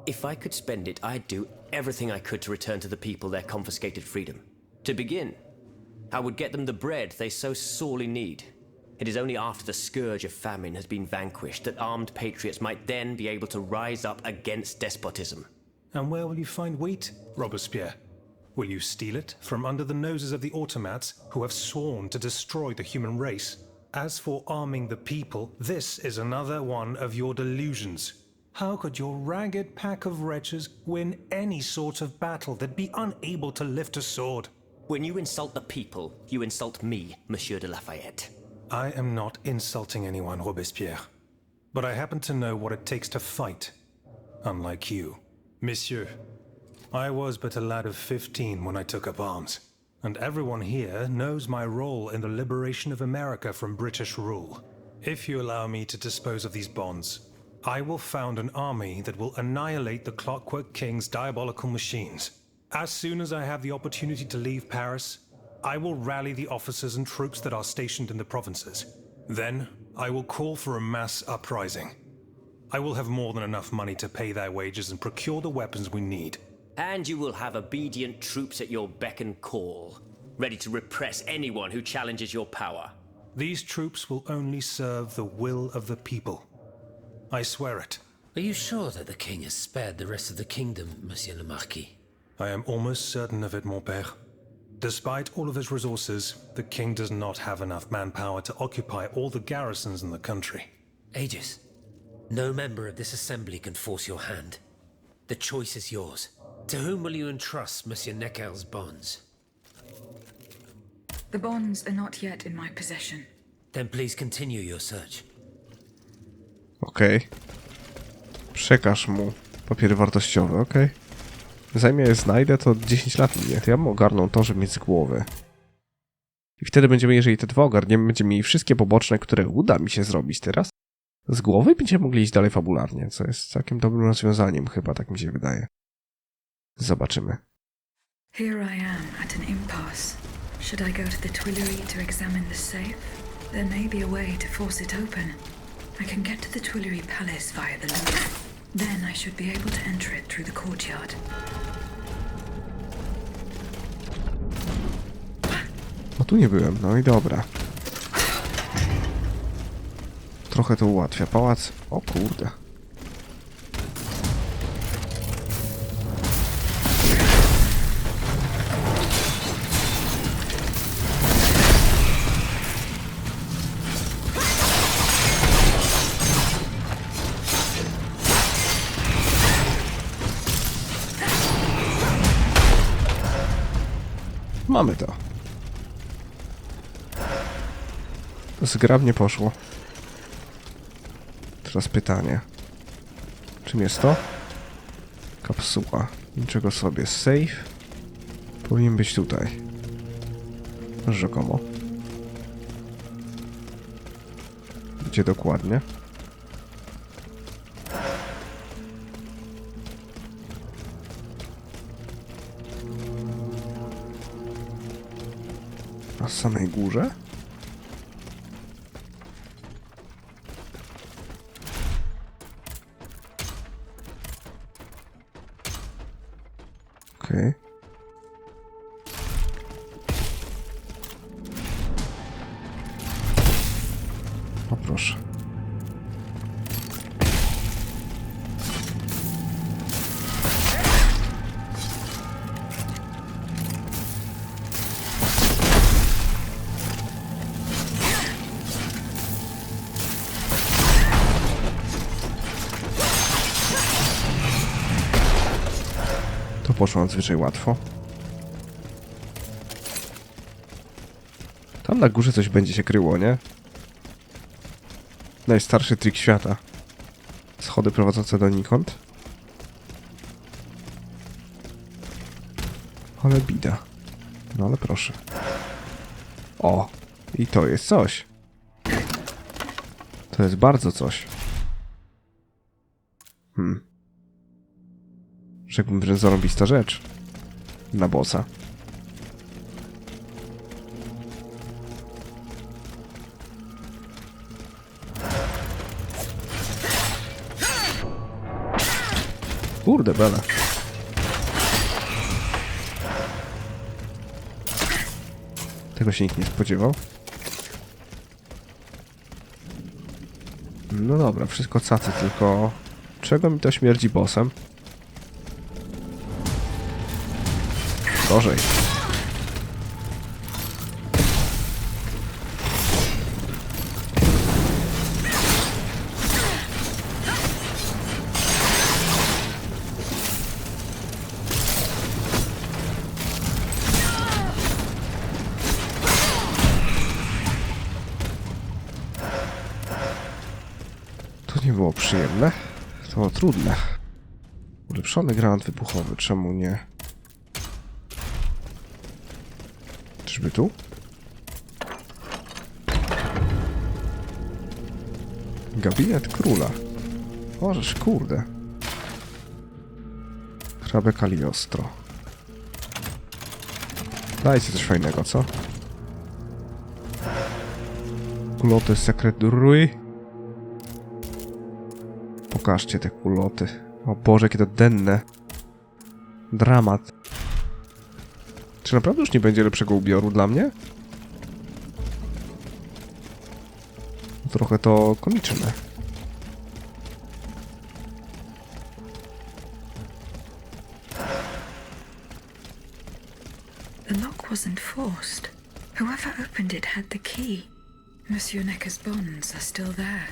If I could spend it, I'd do everything I could to return to the people their confiscated freedom. To begin, I would get them the bread they so sorely need. It is only after the scourge of famine has been vanquished that armed patriots might then be able to rise up against despotism. And where will you find wheat, Robespierre? Will you steal it from under the noses of the automats who have sworn to destroy the human race? As for arming the people, this is another one of your delusions. How could your ragged pack of wretches win any sort of battle that'd be unable to lift a sword? When you insult the people, you insult me, Monsieur de Lafayette. I am not insulting anyone, Robespierre. But I happen to know what it takes to fight, unlike you. Monsieur, I was but a lad of 15 when I took up arms, and everyone here knows my role in the liberation of America from British rule. If you allow me to dispose of these bonds, I will found an army that will annihilate the Clockwork King's diabolical machines. As soon as I have the opportunity to leave Paris, I will rally the officers and troops that are stationed in the provinces. Then, I will call for a mass uprising. I will have more than enough money to pay their wages and procure the weapons we need. And you will have obedient troops at your beck and call, ready to repress anyone who challenges your power. These troops will only serve the will of the people. I swear it. Are you sure that the king has spared the rest of the kingdom, Monsieur le Marquis? I am almost certain of it, mon père. Despite all of his resources, the king does not have enough manpower to occupy all the garrisons in the country. Aegis, no member of this assembly can force your hand. The choice is yours. To whom will you entrust Monsieur Necker's bonds? The bonds are not yet in my possession. Then please continue your search. Okej. Przekaż mu papiery wartościowe, okej. Zanim ja je znajdę, to 10 lat minie. To ja bym ogarnął to, żeby mieć z głowy. I wtedy będziemy, jeżeli te dwa ogarniemy, będziemy mieli wszystkie poboczne, które uda mi się zrobić teraz. Z głowy będziemy mogli iść dalej fabularnie, co jest całkiem dobrym rozwiązaniem, chyba tak mi się wydaje. Zobaczymy. Here I am at an impasse. Should I go to the Tuileries to examine the safe? There may be a way to force it open. I can get to the Tuileries Palace via the Louvre. Then I should be able to enter it through the courtyard. No tu nie byłem, no i dobra. Trochę to ułatwia. Pałac... O kurde. Mamy to. Zgrabnie poszło. Teraz pytanie. Czym jest to? Kapsuła. Niczego sobie. Safe. Powinien być tutaj. Rzekomo. Gdzie dokładnie? Na samej górze? Okej. O proszę. To poszło nadzwyczaj łatwo. Tam na górze coś będzie się kryło, nie? Najstarszy trik świata. Schody prowadzące donikąd. Ale bida. No ale proszę. O! I to jest coś. To jest bardzo coś. Rzekłbym, że zarąbista rzecz. Na bossa. Kurde bele. Tego się nikt nie spodziewał. No dobra, wszystko cacy, tylko... Czego mi to śmierdzi bossem? Gorzej. To nie było przyjemne. To było trudne. Ulepszony granat wybuchowy, czemu nie? Czyżby tu? Gabinet króla. Możesz, kurde. Hrabia Kaliostro. Dajcie coś fajnego, co? Kuloty sekret Rój. Pokażcie te kuloty. O Boże, jakie to denne. Dramat. Czy naprawdę już nie będzie lepszego ubioru dla mnie? Trochę to komiczne. The lock wasn't forced. Whoever opened it had the key. Monsieur Necker's bonds are still there.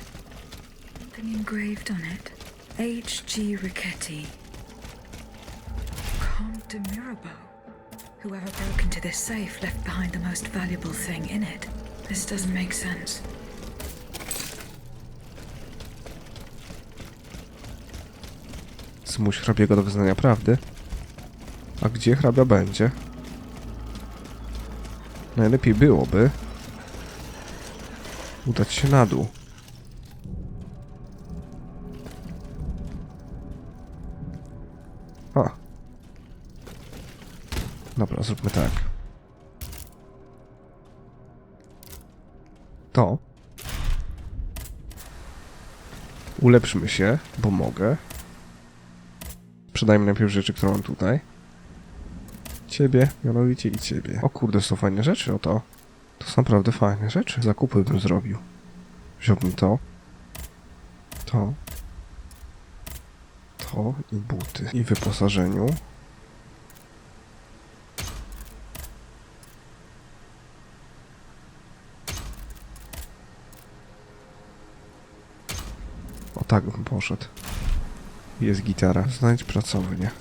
Something engraved on it. H.G. Riquetti. Comte de Mirabeau. Whoever broke into this safe left behind the most valuable thing in it. This doesn't make sense. Zmuś hrabiego do wyznania prawdy. A gdzie hrabia będzie? Najlepiej byłoby udać się na dół. A. Dobra, zróbmy tak. To. Ulepszmy się, bo mogę. Sprzedajmy najpierw rzeczy, które mam tutaj. Ciebie, mianowicie i ciebie. O kurde, są fajne rzeczy, oto. To są naprawdę fajne rzeczy. Zakupy bym zrobił. Wziąłbym to. To. To i buty. I wyposażeniu. O tak bym poszedł. Jest gitara. Znajdź pracownię.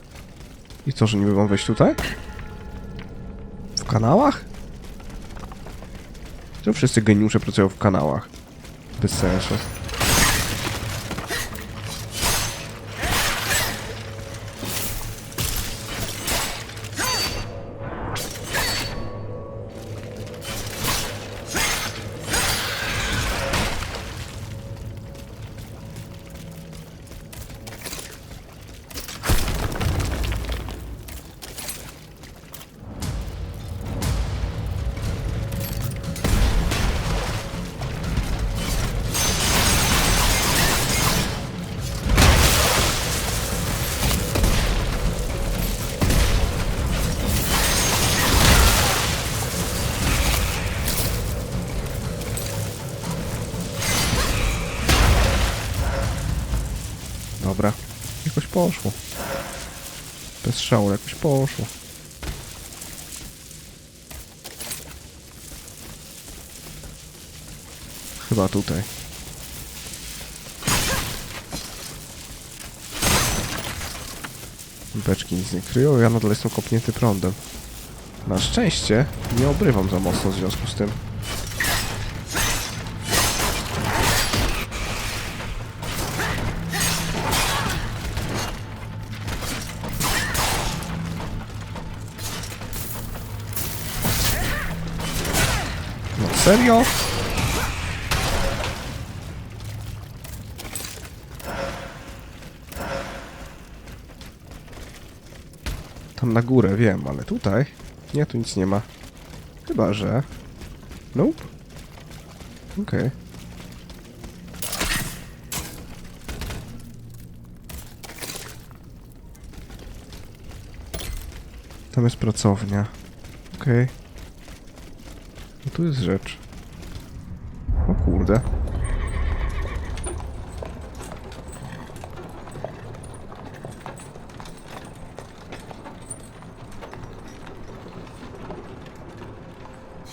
I co, że niby mam wejść tutaj? W kanałach? To wszyscy geniusze pracują w kanałach. Bez sensu. Dobra. Jakoś poszło. Bez szału jakoś poszło. Chyba tutaj. Beczki nic nie kryją, ja nadal jestem kopnięty prądem. Na szczęście nie obrywam za mocno w związku z tym. No serio? Tam na górę wiem, ale tutaj? Nie, tu nic nie ma. Chyba, że... Nope. Okej. Tam jest pracownia. Okej. No tu jest rzecz. O kurde.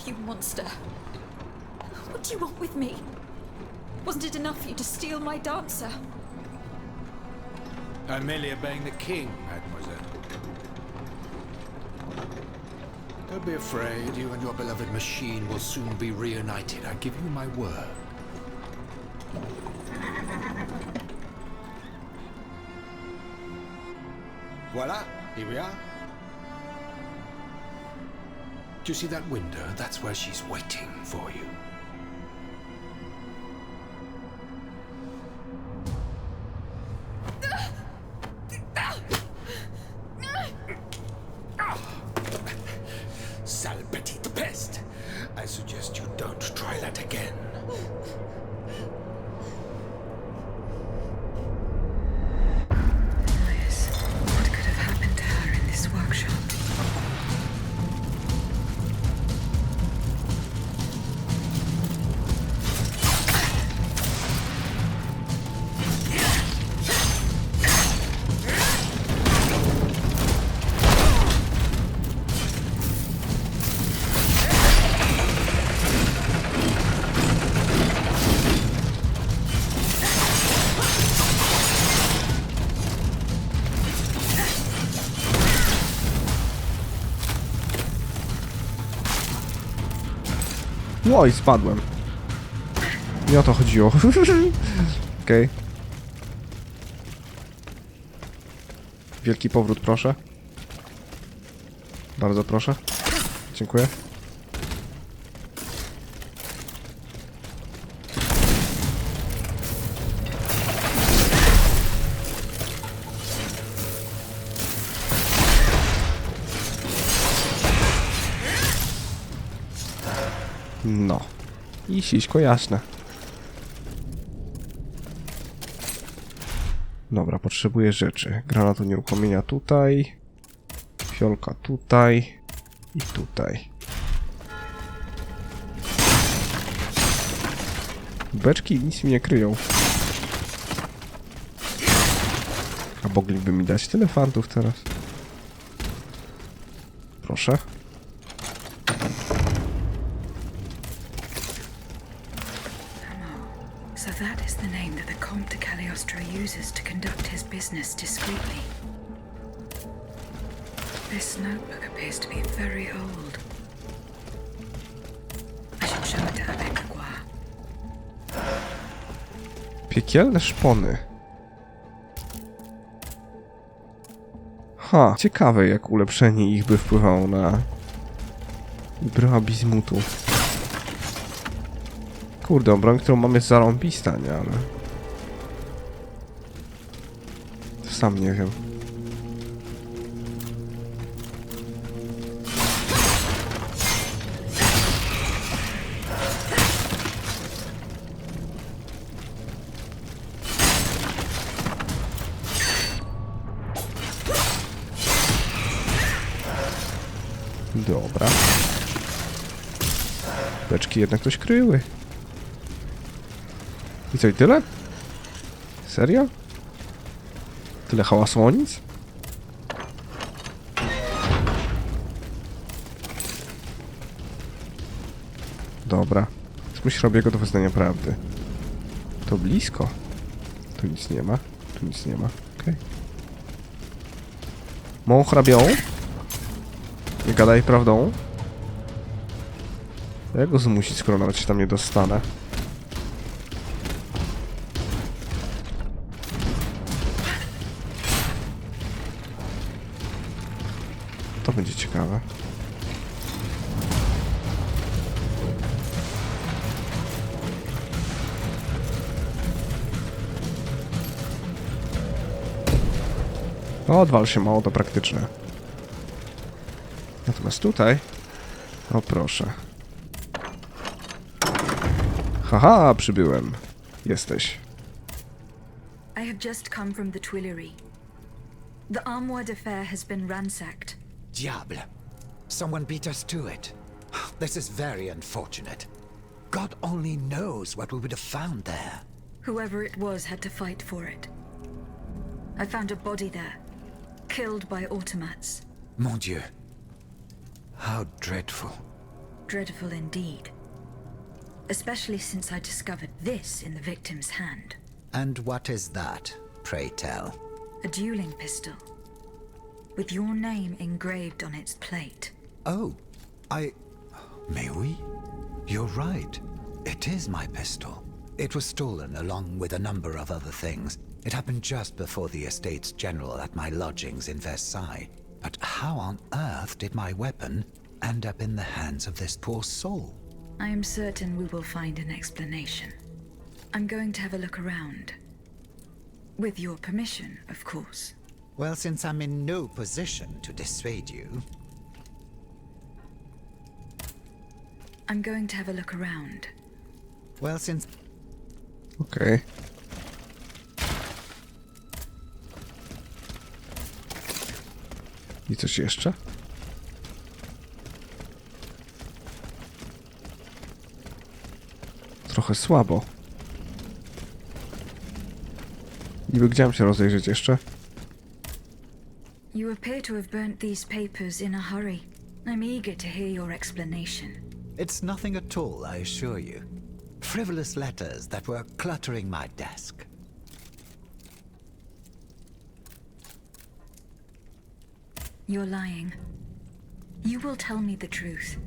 You monster. What do you want with me? Wasn't it enough for you to steal my dancer? I'm merely obeying the king, mademoiselle. Don't be afraid. You and your beloved machine will soon be reunited. I give you my word. Voila, here we are. Do you see that window? That's where she's waiting for you. Sale petite peste. I suggest you don't try that again. Liz, what could have happened to her in this workshop? Oj, spadłem. Nie o to chodziło. Okej. Wielki powrót, proszę. Bardzo proszę. Dziękuję. No. I siśko jasne. Dobra, potrzebuję rzeczy. Granatu nieruchomienia tutaj. Fiolka tutaj. I tutaj. Beczki nic mi nie kryją. A mogliby mi dać tyle fantów teraz. Proszę. So that is the name that the Comte de Cagliostro uses to conduct his business discreetly. This notebook appears to be very old. I should show it to Abbe Grégoire. Piekielne szpony. Ha, ciekawe jak ulepszenie ich by wpływało na bryła bizmutu. Kurde, broń, którą mam jest zarąbista, nie, ale... Sam nie wiem. Dobra. Beczki jednak ktoś kryły. I co, i tyle? Serio? Tyle hałasu o nic? Dobra. Myśl robię go do wyznania prawdy. To blisko. Tu nic nie ma. Tu nic nie ma. Okej. Mą hrabią. Nie gadaj prawdą. Jak go zmusić, skoro nawet się tam nie dostanę? To będzie ciekawe. Odwal się, mało to praktyczne. Natomiast tutaj... O proszę. Haha, przybyłem. Jesteś. I have just come from the Tuileries. The armoire d'affaires has been ransacked. Diable. Someone beat us to it. This is very unfortunate. God only knows what we would have found there. Whoever it was had to fight for it. I found a body there, killed by automats. Mon Dieu. How dreadful. Dreadful indeed. Especially since I discovered this in the victim's hand. And what is that, pray tell? A dueling pistol, with your name engraved on its plate. Oh, May we? You're right. It is my pistol. It was stolen along with a number of other things. It happened just before the Estates General at my lodgings in Versailles. But how on earth did my weapon end up in the hands of this poor soul? I am certain we will find an explanation. I'm going to have a look around. With your permission, of course. Well, since I'm in no position to dissuade you... I'm going to have a look around. Well, since... Okej. I coś jeszcze? Trochę słabo. Niby chciałem się rozejrzeć jeszcze. You appear to have burnt these papers in a hurry. I'm eager to hear your explanation. It's nothing at all, I assure you. Frivolous letters that were cluttering my desk. You're lying. You will tell me the truth.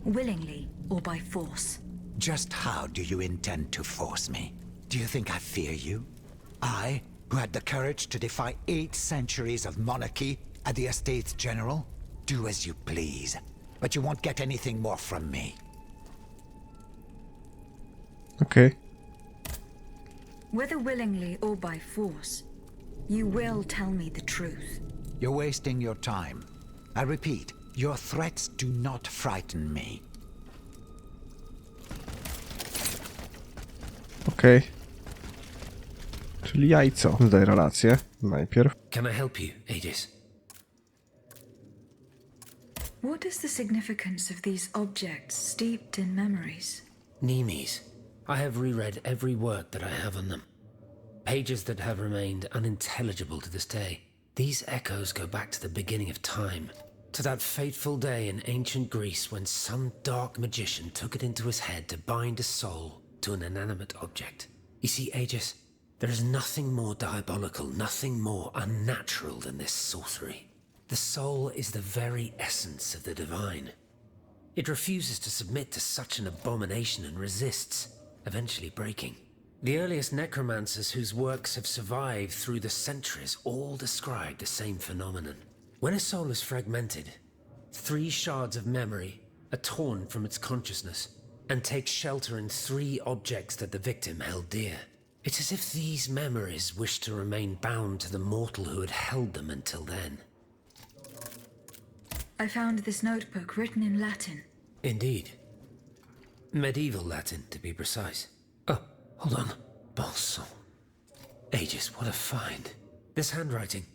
Willingly or by force. Just how do you intend to force me? Do you think I fear you? I, who had the courage to defy 8 centuries of monarchy at the Estates General? Do as you please, but you won't get anything more from me. Okay. Whether willingly or by force, you will tell me the truth. You're wasting your time. I repeat, your threats do not frighten me. Okej. Czyli jajco. Zdaj relację. Najpierw. Can I help you, Aegis? What is the significance of these objects steeped in memories? Nemes. I have reread every word that I have on them. Pages that have remained unintelligible to this day. These echoes go back to the beginning of time, to that fateful day in ancient Greece when some dark magician took it into his head to bind a soul to an inanimate object. You see, Aegis, there is nothing more diabolical, nothing more unnatural than this sorcery. The soul is the very essence of the divine. It refuses to submit to such an abomination and resists, eventually breaking. The earliest necromancers whose works have survived through the centuries all describe the same phenomenon. When a soul is fragmented, 3 shards of memory are torn from its consciousness and take shelter in 3 objects that the victim held dear. It's as if these memories wish to remain bound to the mortal who had held them until then. I found this notebook written in Latin. Indeed. Medieval Latin, to be precise. Oh, hold on. Bon sang. Aegis, what a find. This handwriting.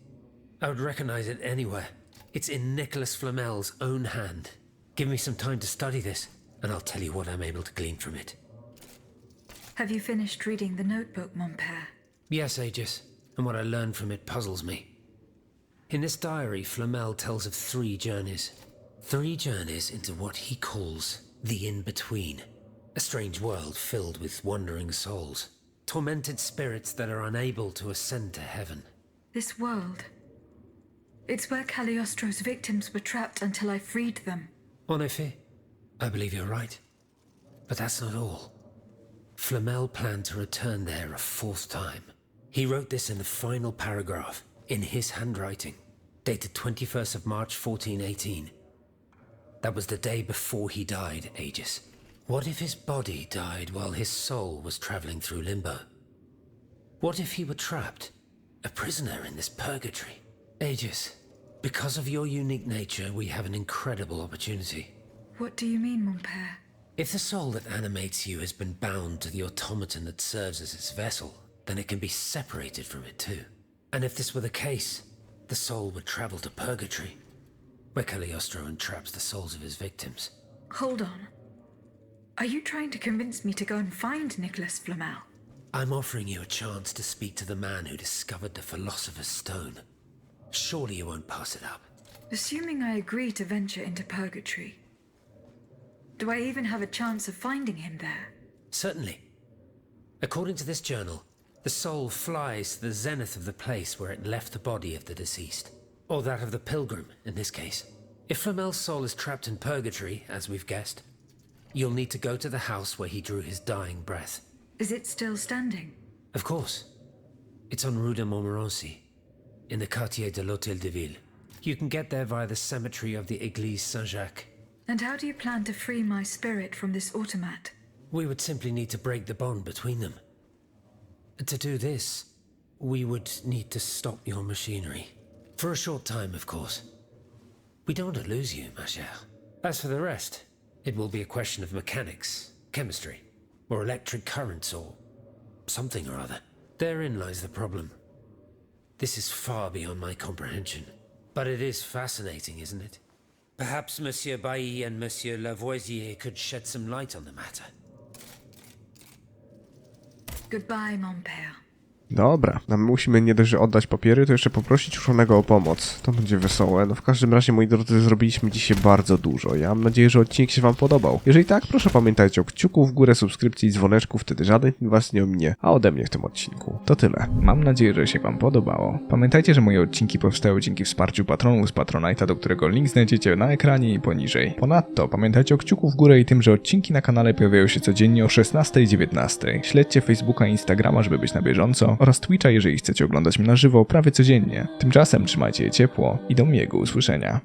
I would recognize it anywhere. It's in Nicholas Flamel's own hand. Give me some time to study this, and I'll tell you what I'm able to glean from it. Have you finished reading the notebook, mon père? Yes, Aegis. and what I learned from it puzzles me. In this diary, Flamel tells of 3 journeys. 3 journeys into what he calls the in-between. A strange world filled with wandering souls. Tormented spirits that are unable to ascend to heaven. This world. It's where Cagliostro's victims were trapped until I freed them. En effet, I believe you're right. But that's not all. Flamel planned to return there a 4th time. He wrote this in the final paragraph, in his handwriting, dated 21st of March 1418. That was the day before he died, Aegis. What if his body died while his soul was traveling through limbo? What if he were trapped, a prisoner in this purgatory? Aegis, because of your unique nature, we have an incredible opportunity. What do you mean, mon père? If the soul that animates you has been bound to the automaton that serves as its vessel, then it can be separated from it too. And if this were the case, the soul would travel to purgatory, where Cagliostro entraps the souls of his victims. Hold on. Are you trying to convince me to go and find Nicholas Flamel? I'm offering you a chance to speak to the man who discovered the Philosopher's Stone. Surely you won't pass it up. Assuming I agree to venture into purgatory, do I even have a chance of finding him there? Certainly. According to this journal, the soul flies to the zenith of the place where it left the body of the deceased. Or that of the pilgrim, in this case. If Flamel's soul is trapped in purgatory, as we've guessed, you'll need to go to the house where he drew his dying breath. Is it still standing? Of course. It's on Rue de Montmorency, in the quartier de l'Hôtel de Ville. You can get there via the cemetery of the Église Saint-Jacques. And how do you plan to free my spirit from this automat? We would simply need to break the bond between them. To do this, we would need to stop your machinery. For a short time, of course. We don't want to lose you, ma chère. As for the rest, it will be a question of mechanics, chemistry, or electric currents, or something or other. Therein lies the problem. This is far beyond my comprehension. But it is fascinating, isn't it? Perhaps Monsieur Bailly and Monsieur Lavoisier could shed some light on the matter. Goodbye, mon père. Dobra, a my musimy nie dość, że oddać papiery, to jeszcze poprosić uszonego o pomoc. To będzie wesołe. No w każdym razie, moi drodzy, zrobiliśmy dzisiaj bardzo dużo. Ja mam nadzieję, że odcinek się wam podobał. Jeżeli tak, proszę pamiętajcie o kciuku w górę, subskrypcji i dzwoneczku, wtedy żaden was nie ominie, a ode mnie w tym odcinku. To tyle. Mam nadzieję, że się wam podobało. Pamiętajcie, że moje odcinki powstały dzięki wsparciu patronów z Patronite'a, do którego link znajdziecie na ekranie i poniżej. Ponadto pamiętajcie o kciuku w górę i tym, że odcinki na kanale pojawiają się codziennie o 16 i 19. Śledźcie Facebooka i Instagrama, żeby być na bieżąco, oraz Twitcha, jeżeli chcecie oglądać mnie na żywo prawie codziennie. Tymczasem trzymajcie je ciepło i do miłego usłyszenia.